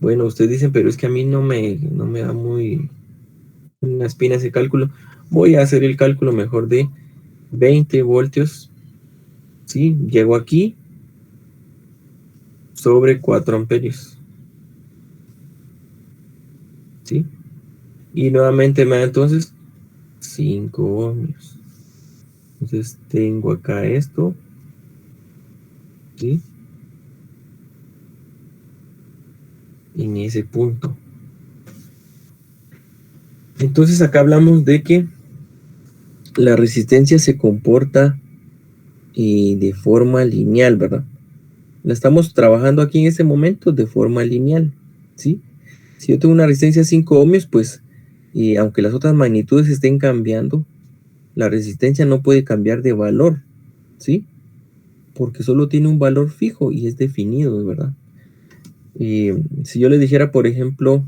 Speaker 1: Bueno, ustedes dicen, pero es que a mí no me da muy una espina ese cálculo. Voy a hacer el cálculo mejor de 20 voltios, ¿sí? Llego aquí sobre 4 amperios, ¿sí? Y nuevamente me da entonces 5 ohmios. Entonces tengo acá esto, ¿sí? En ese punto. Entonces acá hablamos de que la resistencia se comporta de forma lineal, ¿verdad? La estamos trabajando aquí en este momento de forma lineal, ¿sí? Si yo tengo una resistencia de 5 ohmios, pues, aunque las otras magnitudes estén cambiando, la resistencia no puede cambiar de valor, ¿sí? Porque solo tiene un valor fijo y es definido, ¿verdad? Si yo les dijera, por ejemplo,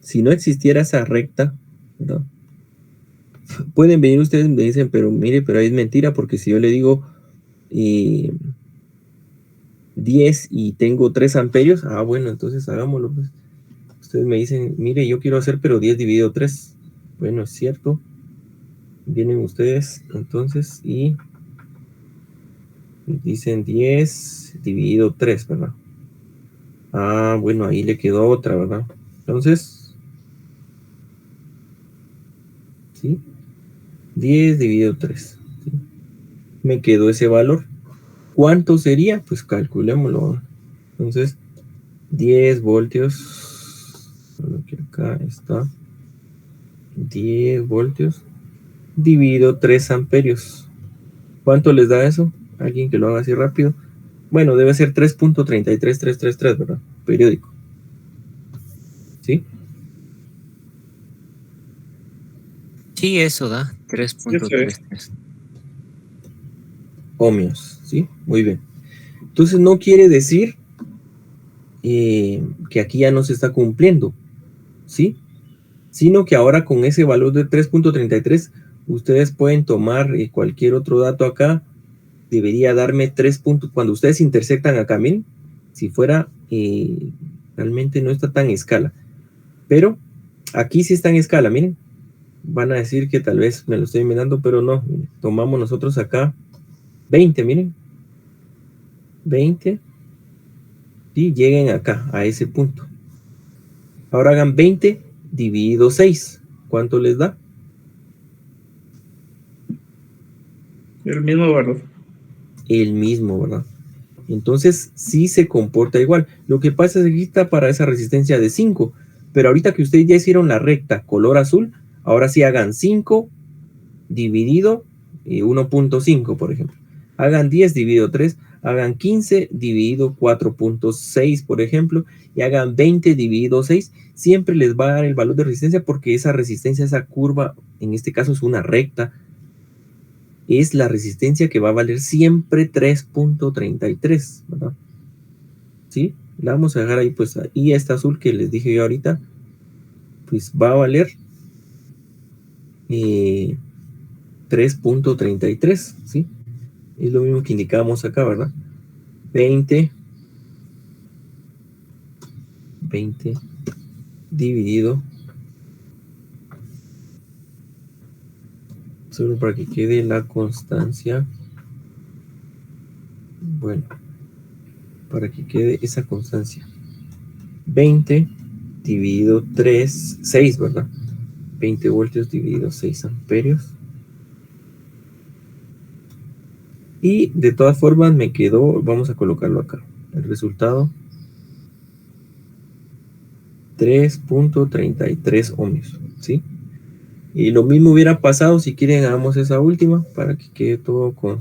Speaker 1: si no existiera esa recta, ¿verdad? Pueden venir ustedes y me dicen, pero mire, pero es mentira, porque si yo le digo 10 y tengo 3 amperios, bueno, entonces hagámoslo, pues. Ustedes me dicen, mire, yo quiero hacer, pero 10 dividido 3. Bueno, es cierto. Vienen ustedes, entonces, y dicen 10 dividido 3, ¿verdad? Bueno, ahí le quedó otra, ¿verdad? Entonces, ¿sí? 10 dividido 3. ¿Sí? Me quedó ese valor. ¿Cuánto sería? Pues calculémoslo. Entonces, 10 voltios. Bueno, que acá está. 10 voltios dividido 3 amperios. ¿Cuánto les da eso? Alguien que lo haga así rápido. Bueno, debe ser 3.33333, ¿verdad? Periódico. ¿Sí?
Speaker 3: Sí, eso da
Speaker 6: Eso es.
Speaker 3: 3.33.
Speaker 1: Ohmios. ¿Sí? Muy bien. Entonces no quiere decir que aquí ya no se está cumpliendo. ¿Sí? Sino que ahora con ese valor de 3.33 ustedes pueden tomar cualquier otro dato acá. Debería darme 3 puntos. Cuando ustedes intersectan acá, miren, si fuera, realmente no está tan en escala. Pero aquí sí está en escala, miren. Van a decir que tal vez me lo estoy inventando, pero no. Miren, tomamos nosotros acá 20, miren. 20 y lleguen acá, a ese punto. Ahora hagan 20 dividido 6. ¿Cuánto les da?
Speaker 6: El mismo valor.
Speaker 1: El mismo, ¿verdad? Entonces sí se comporta igual. Lo que pasa es que aquí está para esa resistencia de 5. Pero ahorita que ustedes ya hicieron la recta color azul, ahora sí hagan 5 dividido 1.5, por ejemplo. Hagan 10 dividido 3, hagan 15 dividido 4.6, por ejemplo, y hagan 20 dividido 6. Siempre les va a dar el valor de resistencia porque esa resistencia, esa curva, en este caso es una recta, es la resistencia que va a valer siempre 3.33, ¿verdad? ¿Sí? La vamos a dejar ahí, pues, y esta azul que les dije yo ahorita, pues va a valer 3.33, ¿sí? Es lo mismo que indicábamos acá, ¿verdad? 20 dividido, solo para que quede la constancia. Bueno, para que quede esa constancia. 20 dividido 3, 6, ¿verdad? 20 voltios dividido 6 amperios. Y de todas formas me quedó, vamos a colocarlo acá. El resultado, 3.33 ohmios, ¿sí? Y lo mismo hubiera pasado, si quieren hagamos esa última, para que quede todo con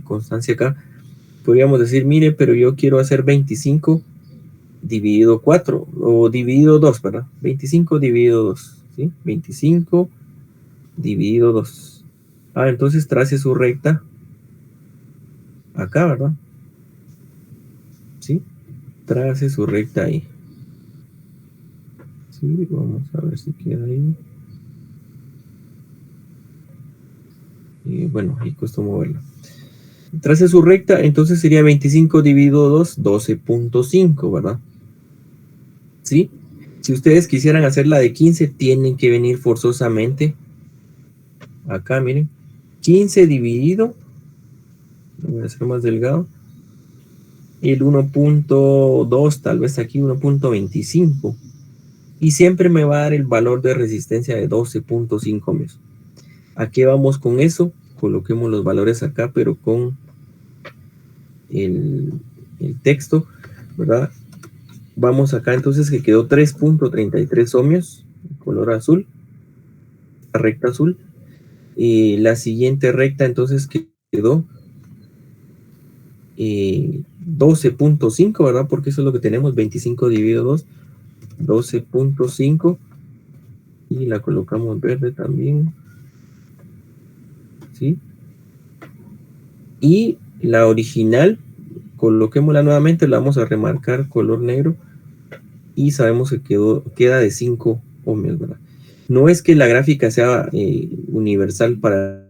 Speaker 1: constancia acá. Podríamos decir, mire, pero yo quiero hacer 25 dividido 4, o dividido 2, ¿verdad? 25 dividido 2, ¿sí? 25 dividido 2. Entonces trace su recta acá, ¿verdad? ¿Sí? Trace su recta ahí. Sí, vamos a ver si queda ahí. Y bueno, ahí costó moverla. Trace su recta, entonces sería 25 dividido 2, 12.5, ¿verdad? ¿Sí? Si ustedes quisieran hacer la de 15, tienen que venir forzosamente acá, miren. 15 dividido, lo voy a hacer más delgado, el 1.2, tal vez aquí 1.25. Y siempre me va a dar el valor de resistencia de 12.5 ohmios. ¿A qué vamos con eso? Coloquemos los valores acá, pero con el texto, ¿verdad? Vamos acá entonces que quedó 3.33 ohmios, color azul, la recta azul. Y la siguiente recta entonces quedó 12.5, ¿verdad? Porque eso es lo que tenemos, 25 dividido 2, 12.5. Y la colocamos verde también. ¿Sí? Y la original, coloquémosla nuevamente, la vamos a remarcar color negro. Y sabemos que queda de 5 ohmios, ¿verdad? No es que la gráfica sea universal para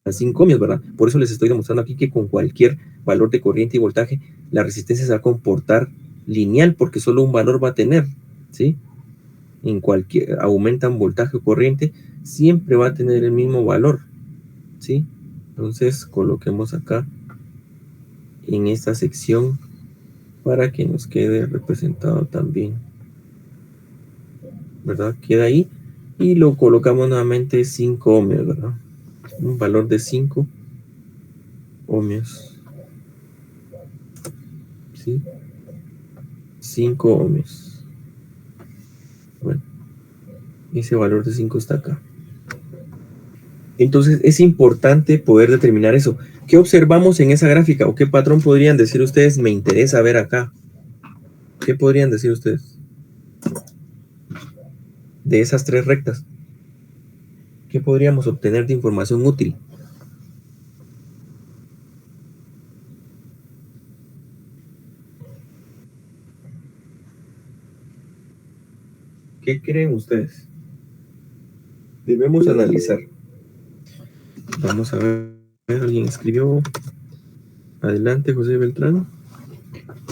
Speaker 1: 5 ohmios, ¿verdad? Por eso les estoy demostrando aquí que con cualquier valor de corriente y voltaje, la resistencia se va a comportar lineal, porque solo un valor va a tener, ¿sí? En cualquier, aumentan voltaje o corriente, siempre va a tener el mismo valor, ¿sí? Entonces, coloquemos acá en esta sección para que nos quede representado también, ¿verdad? Queda ahí y lo colocamos nuevamente 5 ohmios, ¿verdad? Un valor de 5 ohmios, ¿sí? 5 ohmios. Bueno, ese valor de 5 está acá. Entonces es importante poder determinar eso. ¿Qué observamos en esa gráfica? ¿O qué patrón podrían decir ustedes? Me interesa ver acá. ¿Qué podrían decir ustedes? De esas tres rectas. ¿Qué podríamos obtener de información útil? ¿Qué creen ustedes? Debemos analizar. Vamos a ver. ¿Alguien escribió? Adelante, José Beltrán.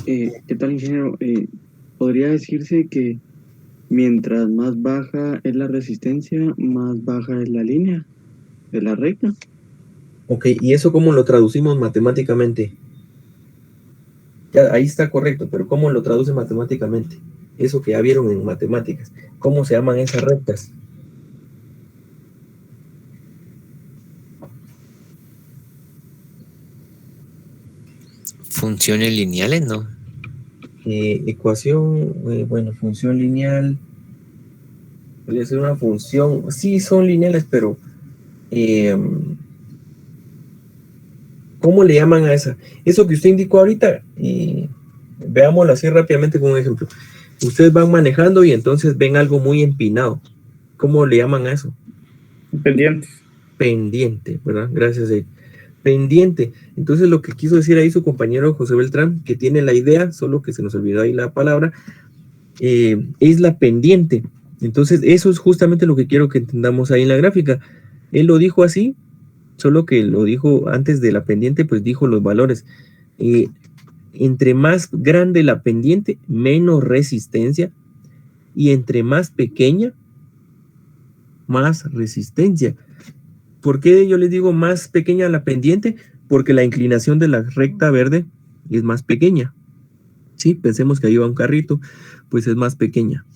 Speaker 5: ¿Qué tal, ingeniero? ¿Podría decirse que mientras más baja es la resistencia, más baja es la línea de la recta?
Speaker 1: Ok, ¿y eso cómo lo traducimos matemáticamente? Ya, ahí está correcto, pero ¿cómo lo traduce matemáticamente? Eso que ya vieron en matemáticas. ¿Cómo se llaman esas rectas?
Speaker 3: Funciones lineales, ¿no?
Speaker 1: Ecuación, bueno, función lineal. Podría ser una función. Sí, son lineales, pero ¿cómo le llaman a esa? Eso que usted indicó ahorita, veámoslo así rápidamente con un ejemplo. Ustedes van manejando y entonces ven algo muy empinado. ¿Cómo le llaman a eso?
Speaker 6: Pendientes.
Speaker 1: Pendiente, ¿verdad? Gracias, pendiente. Entonces lo que quiso decir ahí su compañero José Beltrán, que tiene la idea, solo que se nos olvidó ahí la palabra, es la pendiente. Entonces eso es justamente lo que quiero que entendamos ahí en la gráfica. Él lo dijo así, solo que lo dijo antes de la pendiente, pues dijo los valores. Entre más grande la pendiente, menos resistencia, y entre más pequeña, más resistencia. ¿Por qué yo les digo más pequeña la pendiente? Porque la inclinación de la recta verde es más pequeña. Sí, pensemos que ahí va un carrito, pues es más pequeña.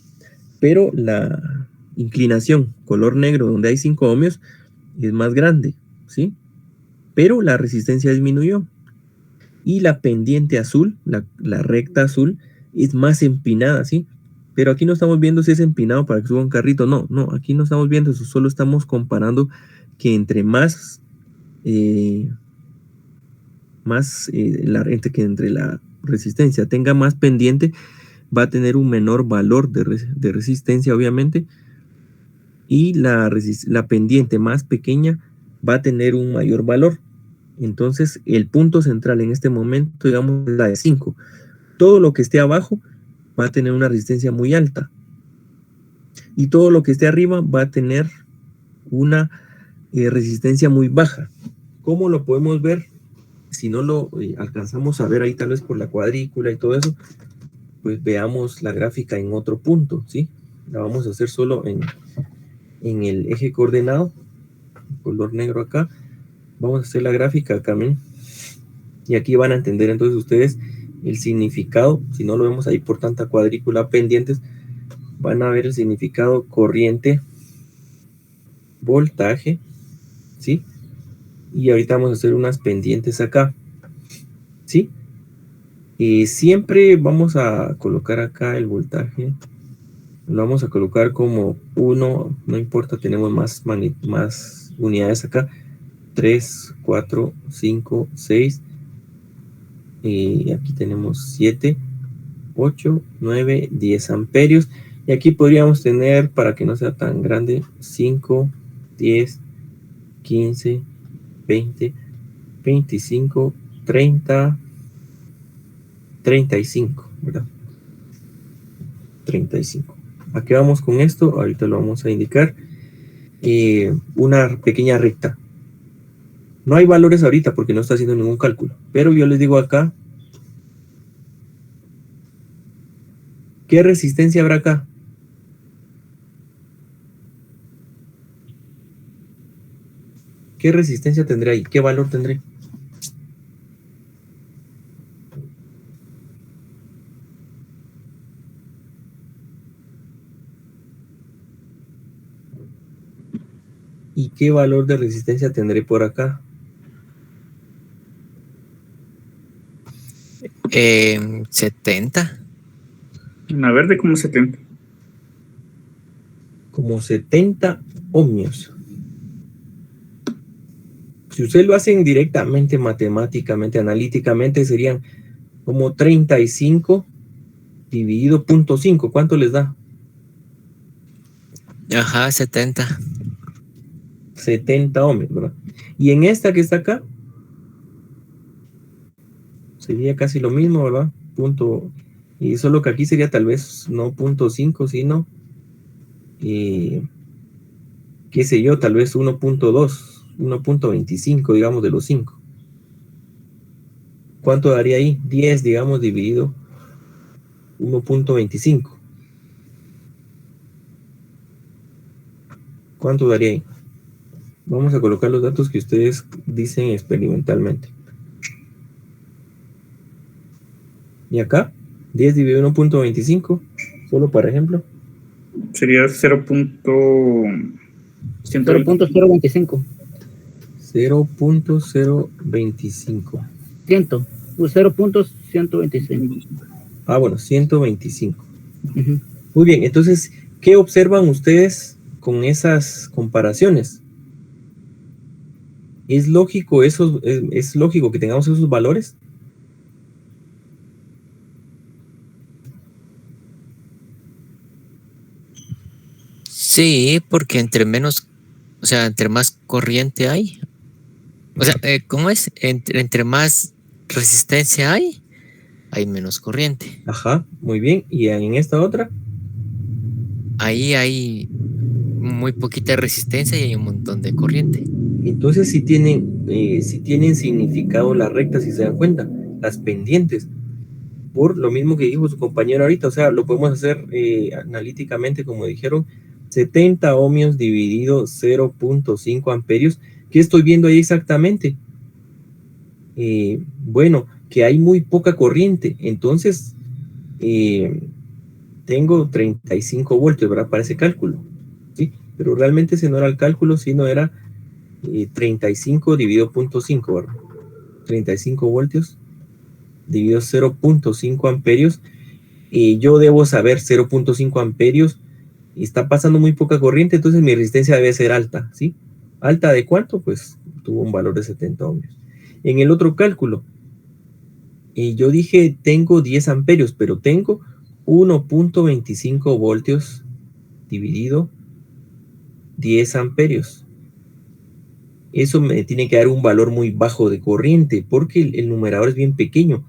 Speaker 1: Pero la inclinación color negro, donde hay 5 ohmios, es más grande, ¿sí? Pero la resistencia disminuyó. Y la pendiente azul, la recta azul, es más empinada, ¿sí? Pero aquí no estamos viendo si es empinado para que suba un carrito. No, aquí no estamos viendo eso. Solo estamos comparando que entre más, entre la resistencia tenga más pendiente, va a tener un menor valor de resistencia, obviamente. Y la pendiente más pequeña va a tener un mayor valor. Entonces, el punto central en este momento, digamos, es la de 5. Todo lo que esté abajo va a tener una resistencia muy alta. Y todo lo que esté arriba va a tener una resistencia muy baja. ¿Cómo lo podemos ver? si no lo alcanzamos a ver ahí tal vez por la cuadrícula y todo eso, pues veamos la gráfica en otro punto, ¿sí? La vamos a hacer solo en el eje coordenado, color negro acá. Vamos a hacer la gráfica acá, ¿ven? Y aquí van a entender entonces ustedes el significado. Si no lo vemos ahí por tanta cuadrícula pendientes, van a ver el significado corriente, voltaje, ¿sí? Y ahorita vamos a hacer unas pendientes acá, ¿sí? Y siempre vamos a colocar acá el voltaje. Lo vamos a colocar como 1, no importa, tenemos más unidades acá. 3, 4, 5, 6. Y aquí tenemos 7, 8, 9, 10 amperios. Y aquí podríamos tener, para que no sea tan grande, 5, 10, 15, 20, 25, 30, 35, ¿verdad? 35. ¿A qué vamos con esto? Ahorita lo vamos a indicar. Una pequeña recta. No hay valores ahorita porque no está haciendo ningún cálculo. Pero yo les digo acá. ¿Qué resistencia habrá acá? ¿Qué resistencia tendré ahí? ¿Qué valor tendré? ¿Y qué valor de resistencia tendré por acá?
Speaker 3: 70.
Speaker 6: En la verde como 70.
Speaker 1: Como 70 ohmios. Si ustedes lo hacen directamente, matemáticamente, analíticamente, serían como 35 dividido 0.5. ¿Cuánto les da?
Speaker 3: Ajá, 70.
Speaker 1: 70 ohmios, ¿verdad? Y en esta que está acá, sería casi lo mismo, ¿verdad? Y solo que aquí sería tal vez no 0.5, sino, qué sé yo, tal vez 1.2, 1.25, digamos, de los 5. ¿Cuánto daría ahí? 10, digamos, dividido 1.25. ¿Cuánto daría ahí? Vamos a colocar los datos que ustedes dicen experimentalmente. Y acá, 10 dividido 1.25, solo para ejemplo.
Speaker 6: Sería 0.125.
Speaker 2: 0.025.
Speaker 1: 0.025.
Speaker 2: 0.125.
Speaker 1: Ah, bueno, 125.
Speaker 2: Uh-huh.
Speaker 1: Muy bien, entonces, ¿qué observan ustedes con esas comparaciones? ¿Es lógico es lógico que tengamos esos valores?
Speaker 3: Sí, porque entre menos, o sea, entre más corriente hay, o sea, ¿cómo es? Entre más resistencia hay menos corriente.
Speaker 1: Ajá, muy bien. ¿Y en esta otra?
Speaker 3: Ahí hay muy poquita resistencia y hay un montón de corriente.
Speaker 1: Entonces si tienen significado las rectas, si se dan cuenta, las pendientes. Por lo mismo que dijo su compañero ahorita, o sea, lo podemos hacer analíticamente, como dijeron, 70 ohmios dividido 0.5 amperios. ¿Qué estoy viendo ahí exactamente? Bueno, que hay muy poca corriente, entonces tengo 35 voltios, ¿verdad? Para ese cálculo, ¿sí? Pero realmente ese no era el cálculo, sino era 35 dividido 0.5, ¿verdad? 35 voltios dividido 0.5 amperios. Yo debo saber 0.5 amperios y está pasando muy poca corriente, entonces mi resistencia debe ser alta, ¿sí? ¿Alta de cuánto? Pues tuvo un valor de 70 ohmios. En el otro cálculo, yo dije tengo 10 amperios, pero tengo 1.25 voltios dividido 10 amperios. Eso me tiene que dar un valor muy bajo de corriente, porque el numerador es bien pequeño.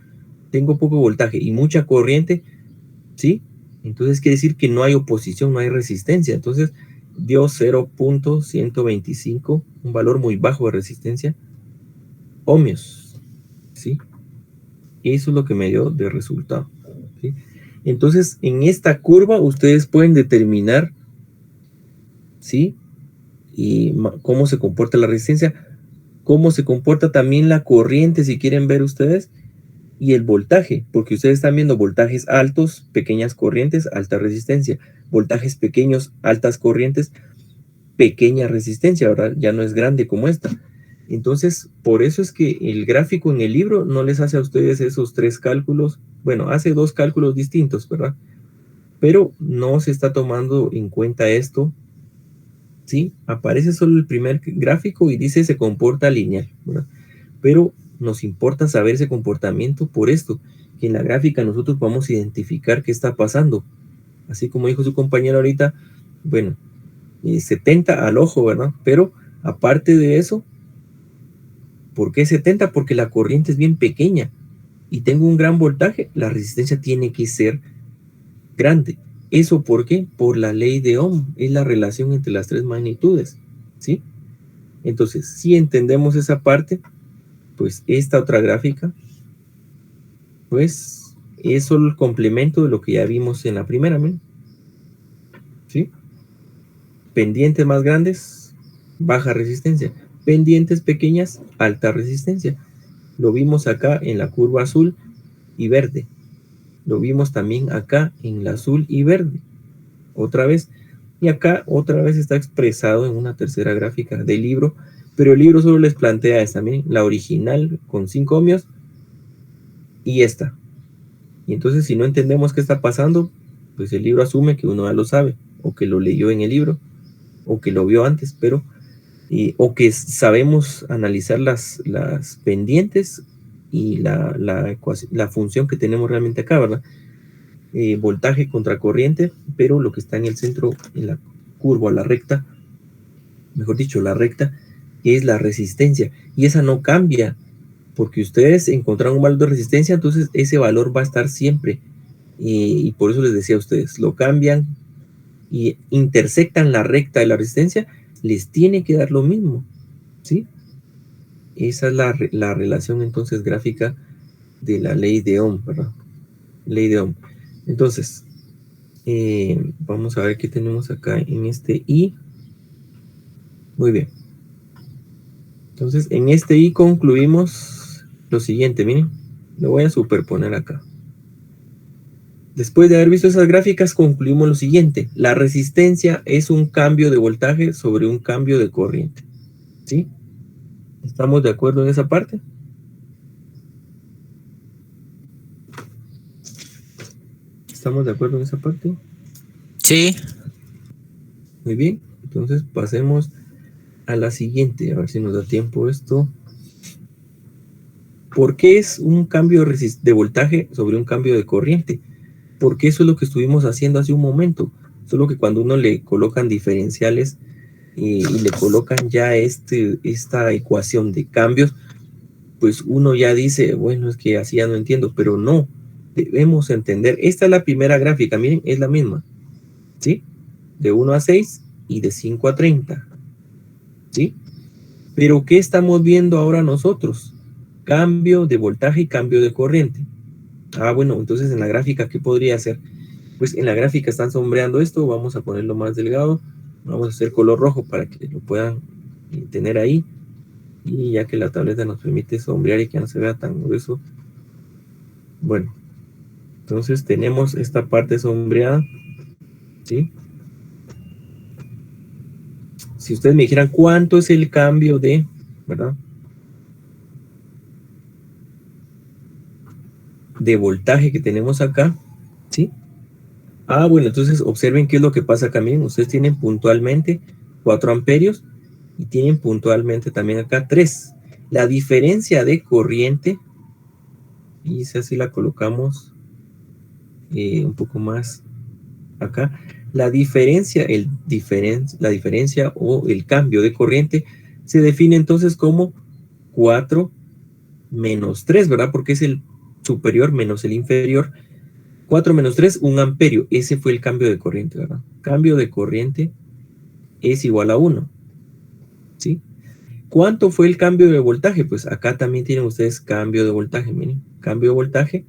Speaker 1: Tengo poco voltaje y mucha corriente, ¿sí? Entonces quiere decir que no hay oposición, no hay resistencia. Entonces dio 0.125, un valor muy bajo de resistencia, ohmios. ¿sí? Eso es lo que me dio de resultado, ¿sí? Entonces, en esta curva ustedes pueden determinar, ¿sí? Y cómo se comporta la resistencia, cómo se comporta también la corriente, si quieren ver ustedes, y el voltaje, porque ustedes están viendo voltajes altos, pequeñas corrientes, alta resistencia, voltajes pequeños, altas corrientes, pequeña resistencia, ¿verdad? Ya no es grande como esta. Entonces, por eso es que el gráfico en el libro no les hace a ustedes esos 3 cálculos, bueno, hace 2 cálculos distintos, ¿verdad? Pero no se está tomando en cuenta esto, ¿sí? Aparece solo el primer gráfico y dice se comporta lineal, ¿verdad? Pero nos importa saber ese comportamiento por esto, que en la gráfica nosotros podamos identificar qué está pasando. Así como dijo su compañero ahorita, bueno, 70 al ojo, ¿verdad? Pero aparte de eso, ¿por qué 70? Porque la corriente es bien pequeña y tengo un gran voltaje, la resistencia tiene que ser grande. ¿Eso por qué? Por la ley de Ohm, es la relación entre las 3 magnitudes, ¿sí? Entonces, si entendemos esa parte, pues esta otra gráfica, pues es solo el complemento de lo que ya vimos en la primera, ¿sí? Pendientes más grandes, baja resistencia. Pendientes pequeñas, alta resistencia. Lo vimos acá en la curva azul y verde. Lo vimos también acá en la azul y verde. Otra vez. Y acá otra vez está expresado en una tercera gráfica del libro. Pero el libro solo les plantea esta, miren, la original con 5 ohmios y esta. Y entonces si no entendemos qué está pasando, pues el libro asume que uno ya lo sabe, o que lo leyó en el libro, o que lo vio antes, pero o que sabemos analizar las pendientes y la función que tenemos realmente acá, ¿verdad? Voltaje contra corriente, pero lo que está en el centro, en la curva, la recta, mejor dicho, la recta, es la resistencia, y esa no cambia, porque ustedes encontraron un valor de resistencia, entonces ese valor va a estar siempre, y por eso les decía a ustedes, lo cambian y intersectan la recta de la resistencia, les tiene que dar lo mismo, ¿sí? Esa es la relación entonces gráfica de la ley de Ohm, ¿verdad? Ley de Ohm. Entonces, vamos a ver qué tenemos acá en este I. Muy bien. Entonces, en este I concluimos lo siguiente, miren, lo voy a superponer acá. Después de haber visto esas gráficas, concluimos lo siguiente. La resistencia es un cambio de voltaje sobre un cambio de corriente, ¿sí? ¿Estamos de acuerdo en esa parte? ¿Estamos de acuerdo en esa parte?
Speaker 3: Sí.
Speaker 1: Muy bien. Entonces pasemos a la siguiente. A ver si nos da tiempo esto. ¿Por qué es un cambio de voltaje sobre un cambio de corriente? Porque eso es lo que estuvimos haciendo hace un momento. Solo que cuando uno le colocan diferenciales y le colocan ya esta ecuación de cambios, pues uno ya dice, bueno, es que así ya no entiendo, pero no, debemos entender. Esta es la primera gráfica, miren, es la misma, ¿sí? De 1 a 6 y de 5 a 30, ¿sí? Pero ¿qué estamos viendo ahora nosotros? Cambio de voltaje y cambio de corriente. Ah, bueno, entonces en la gráfica, ¿qué podría hacer? Pues en la gráfica están sombreando esto, vamos a ponerlo más delgado, vamos a hacer color rojo para que lo puedan tener ahí, y ya que la tableta nos permite sombrear y que no se vea tan grueso. Bueno, entonces tenemos esta parte sombreada, ¿sí? Si ustedes me dijeran cuánto es el cambio de, ¿verdad? De voltaje que tenemos acá, ¿sí? Ah, bueno, entonces observen qué es lo que pasa acá. Miren, ustedes tienen puntualmente 4 amperios y tienen puntualmente también acá 3. La diferencia de corriente, y si así la colocamos un poco más acá, la diferencia o el cambio de corriente se define entonces como 4 menos 3, ¿verdad? Porque es el superior menos el inferior. 4 menos 3, 1 amperio. Ese fue el cambio de corriente, ¿verdad? Cambio de corriente es igual a 1, ¿sí? ¿Cuánto fue el cambio de voltaje? Pues acá también tienen ustedes cambio de voltaje, miren, cambio de voltaje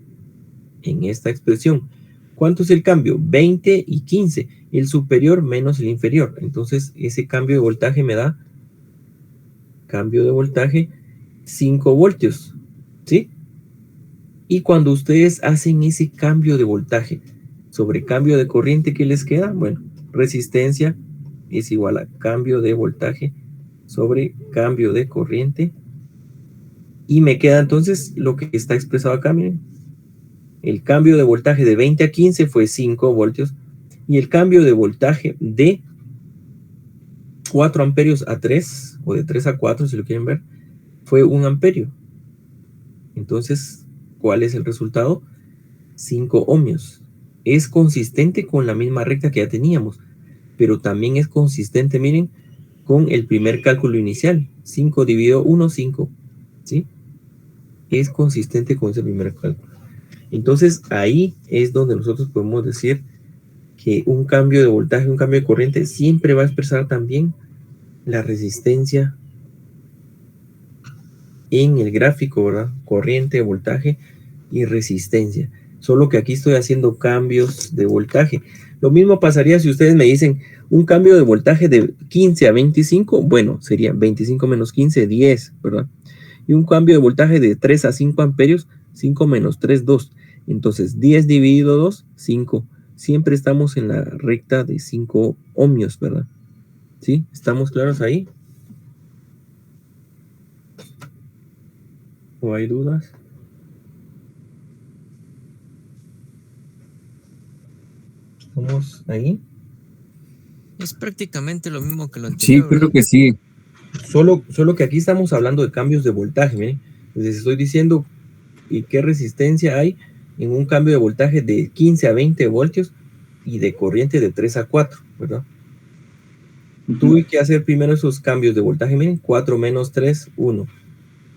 Speaker 1: en esta expresión. ¿Cuánto es el cambio? 20 y 15, el superior menos el inferior. Entonces ese cambio de voltaje me da cambio de voltaje 5 voltios, ¿sí? Y cuando ustedes hacen ese cambio de voltaje sobre cambio de corriente, ¿qué les queda? Bueno, resistencia es igual a cambio de voltaje sobre cambio de corriente. Y me queda entonces lo que está expresado acá, miren. El cambio de voltaje de 20 a 15 fue 5 voltios. Y el cambio de voltaje de 4 amperios a 3, o de 3 a 4, si lo quieren ver, fue 1 amperio. Entonces, ¿cuál es el resultado? 5 ohmios. Es consistente con la misma recta que ya teníamos, pero también es consistente, miren, con el primer cálculo inicial. 5 dividido 1, 5. ¿Sí? Es consistente con ese primer cálculo. Entonces, ahí es donde nosotros podemos decir que un cambio de voltaje, un cambio de corriente, siempre va a expresar también la resistencia en el gráfico, ¿verdad? Corriente, voltaje y resistencia. Solo que aquí estoy haciendo cambios de voltaje. Lo mismo pasaría si ustedes me dicen un cambio de voltaje de 15 a 25. Bueno, sería 25 menos 15, 10, ¿verdad? Y un cambio de voltaje de 3 a 5 amperios, 5 menos 3, 2. Entonces, 10 dividido 2, 5. Siempre estamos en la recta de 5 ohmios, ¿verdad? ¿Sí? ¿Estamos claros ahí? ¿O hay dudas? ¿Estamos ahí?
Speaker 3: Es prácticamente lo mismo que lo
Speaker 4: Sí,
Speaker 3: anterior,
Speaker 4: creo
Speaker 3: ¿verdad?
Speaker 4: que sí.
Speaker 1: Solo que aquí estamos hablando de cambios de voltaje, miren. Les estoy diciendo y qué resistencia hay en un cambio de voltaje de 15 a 20 voltios y de corriente de 3 a 4, ¿verdad? Tuve que hacer primero esos cambios de voltaje, miren, 4 menos 3, 1.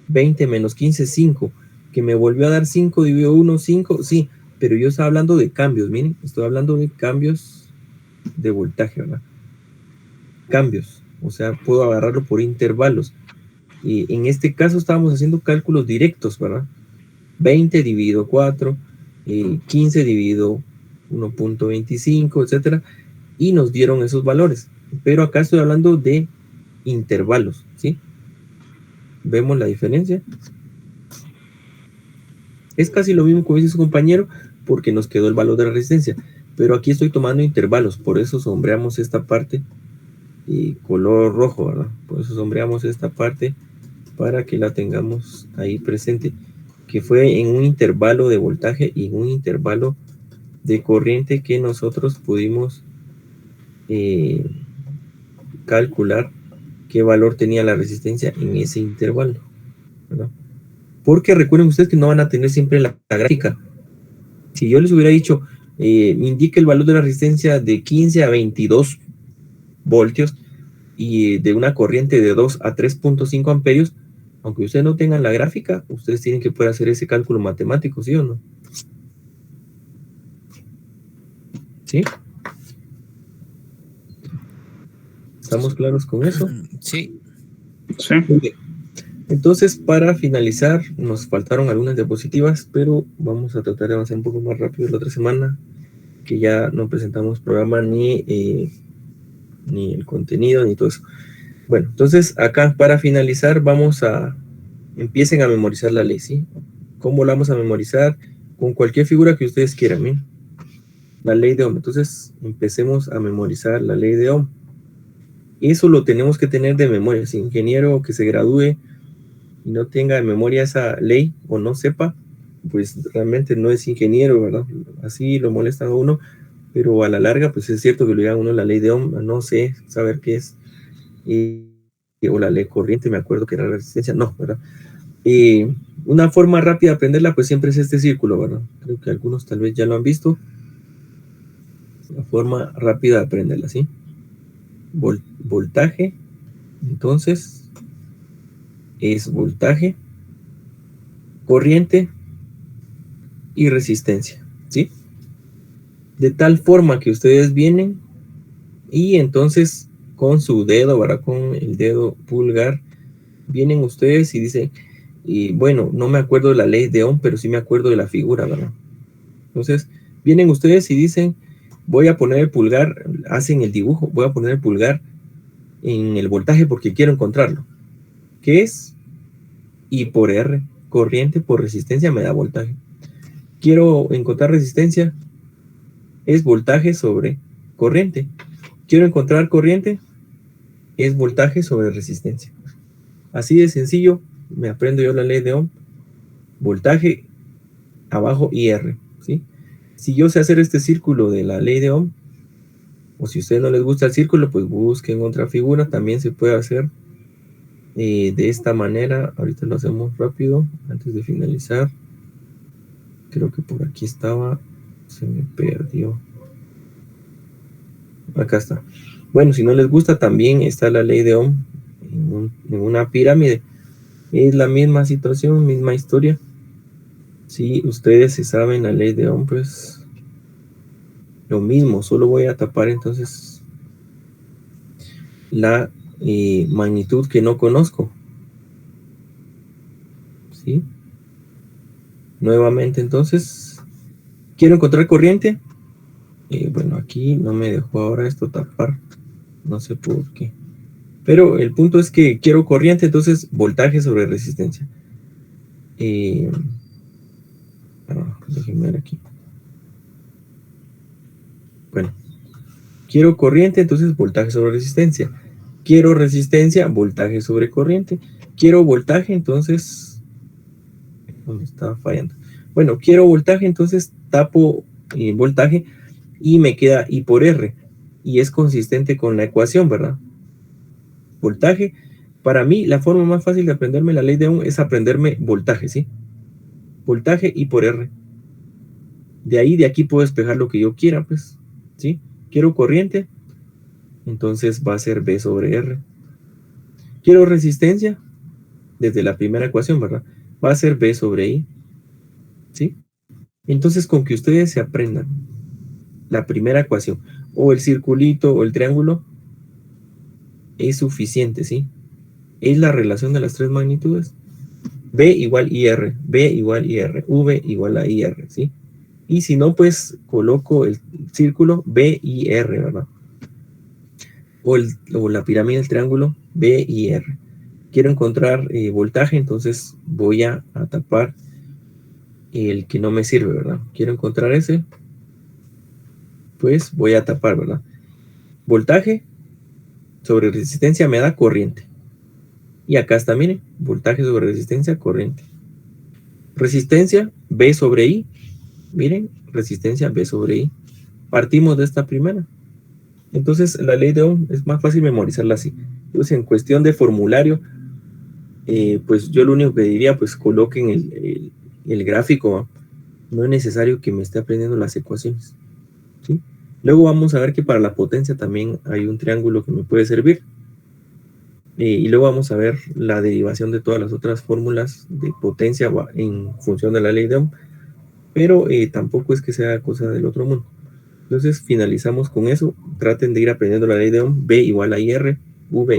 Speaker 1: 20 menos 15, 5. Que me volvió a dar 5 dividido 1, 5, sí. Pero yo estaba hablando de cambios, miren, estoy hablando de cambios de voltaje, ¿verdad? Cambios, o sea, puedo agarrarlo por intervalos. Y en este caso estábamos haciendo cálculos directos, ¿verdad? 20 dividido 4, 15 dividido 1.25, etcétera, y nos dieron esos valores. Pero acá estoy hablando de intervalos, ¿sí? ¿Vemos la diferencia? Es casi lo mismo que dice su compañero, porque nos quedó el valor de la resistencia. Pero aquí estoy tomando intervalos, por eso sombreamos esta parte y color rojo, ¿verdad? Por eso sombreamos esta parte para que la tengamos ahí presente, que fue en un intervalo de voltaje y en un intervalo de corriente que nosotros pudimos calcular qué valor tenía la resistencia en ese intervalo, ¿verdad? Porque recuerden ustedes que no van a tener siempre la gráfica. Si yo les hubiera dicho, me indica el valor de la resistencia de 15 a 22 voltios y de una corriente de 2 a 3.5 amperios, aunque ustedes no tengan la gráfica, ustedes tienen que poder hacer ese cálculo matemático, ¿sí o no? ¿Sí? ¿Estamos claros con eso?
Speaker 3: Sí.
Speaker 6: Sí.
Speaker 1: Muy bien. Entonces, para finalizar, nos faltaron algunas diapositivas, pero vamos a tratar de avanzar un poco más rápido la otra semana, que ya no presentamos programa ni el contenido, ni todo eso. Bueno, entonces acá para finalizar empiecen a memorizar la ley, ¿sí? ¿Cómo la vamos a memorizar? Con cualquier figura que ustedes quieran, ¿sí? La ley de Ohm. Entonces, empecemos a memorizar la ley de Ohm. Eso lo tenemos que tener de memoria. Si ingeniero que se gradúe y no tenga de memoria esa ley o no sepa, pues realmente no es ingeniero, ¿verdad? Así lo molestan a uno, pero a la larga, pues es cierto que le digan a uno la ley de Ohm, no sé saber qué es, o la ley corriente, me acuerdo que era la resistencia, no, ¿verdad? Una forma rápida de aprenderla, pues siempre es este círculo, ¿verdad? Creo que algunos tal vez ya lo han visto. La forma rápida de aprenderla, ¿sí? Voltaje, entonces, es voltaje, corriente y resistencia, ¿sí? De tal forma que ustedes vienen y entonces con su dedo, ¿verdad? Con el dedo pulgar, vienen ustedes y dicen, y bueno, no me acuerdo de la ley de Ohm, pero sí me acuerdo de la figura, ¿verdad? Entonces, vienen ustedes y dicen, voy a poner el pulgar, hacen el dibujo, voy a poner el pulgar en el voltaje porque quiero encontrarlo. ¿Qué es? I por R, corriente por resistencia me da voltaje. Quiero encontrar resistencia, es voltaje sobre corriente. Quiero encontrar corriente, es voltaje sobre resistencia. Así de sencillo, me aprendo yo la ley de Ohm. Voltaje abajo IR, ¿sí? Si yo sé hacer este círculo de la ley de Ohm, o si a ustedes no les gusta el círculo, pues busquen otra figura, también se puede hacer de esta manera. Ahorita lo hacemos rápido, antes de finalizar. Creo que por aquí estaba, se me perdió. Acá está. Bueno, si no les gusta, también está la ley de Ohm en una pirámide. Es la misma situación, misma historia. Si ustedes se saben la ley de Ohm, pues lo mismo, solo voy a tapar entonces la magnitud que no conozco. ¿Sí? Nuevamente entonces, quiero encontrar corriente. Bueno, aquí no me dejó ahora esto tapar, no sé por qué. Pero el punto es que quiero corriente, entonces voltaje sobre resistencia. Déjenme ver aquí. Bueno, quiero corriente, entonces voltaje sobre resistencia. Quiero resistencia, voltaje sobre corriente. Quiero voltaje, entonces... me estaba fallando. Bueno, quiero voltaje, entonces tapo voltaje y me queda I por R. Y es consistente con la ecuación, ¿verdad? Voltaje. Para mí, la forma más fácil de aprenderme la ley de Ohm es aprenderme voltaje, ¿sí? Voltaje I por R. De aquí puedo despejar lo que yo quiera, pues, ¿sí? Quiero corriente, entonces va a ser B sobre R. Quiero resistencia, desde la primera ecuación, ¿verdad? Va a ser B sobre I, ¿sí? Entonces, con que ustedes se aprendan la primera ecuación, o el circulito, o el triángulo, es suficiente, ¿sí? Es la relación de las tres magnitudes. B igual IR, B igual IR, V igual a IR, ¿sí? Y si no, pues coloco el círculo B y R, ¿verdad? O la pirámide del triángulo B y R. Quiero encontrar voltaje, entonces voy a tapar el que no me sirve, ¿verdad? Quiero encontrar ese, pues voy a tapar, ¿verdad? Voltaje sobre resistencia me da corriente. Y acá está, miren, voltaje sobre resistencia, corriente. Resistencia, B sobre I. Miren, resistencia B sobre I. Partimos de esta primera. Entonces, la ley de Ohm es más fácil memorizarla así. Entonces, en cuestión de formulario, pues yo lo único que diría, pues coloquen el gráfico, ¿no? No es necesario que me esté aprendiendo las ecuaciones, ¿sí? Luego vamos a ver que para la potencia también hay un triángulo que me puede servir. Y luego vamos a ver la derivación de todas las otras fórmulas de potencia en función de la ley de Ohm. Pero tampoco es que sea cosa del otro mundo. Entonces finalizamos con eso. Traten de ir aprendiendo la ley de Ohm. B igual a IR, V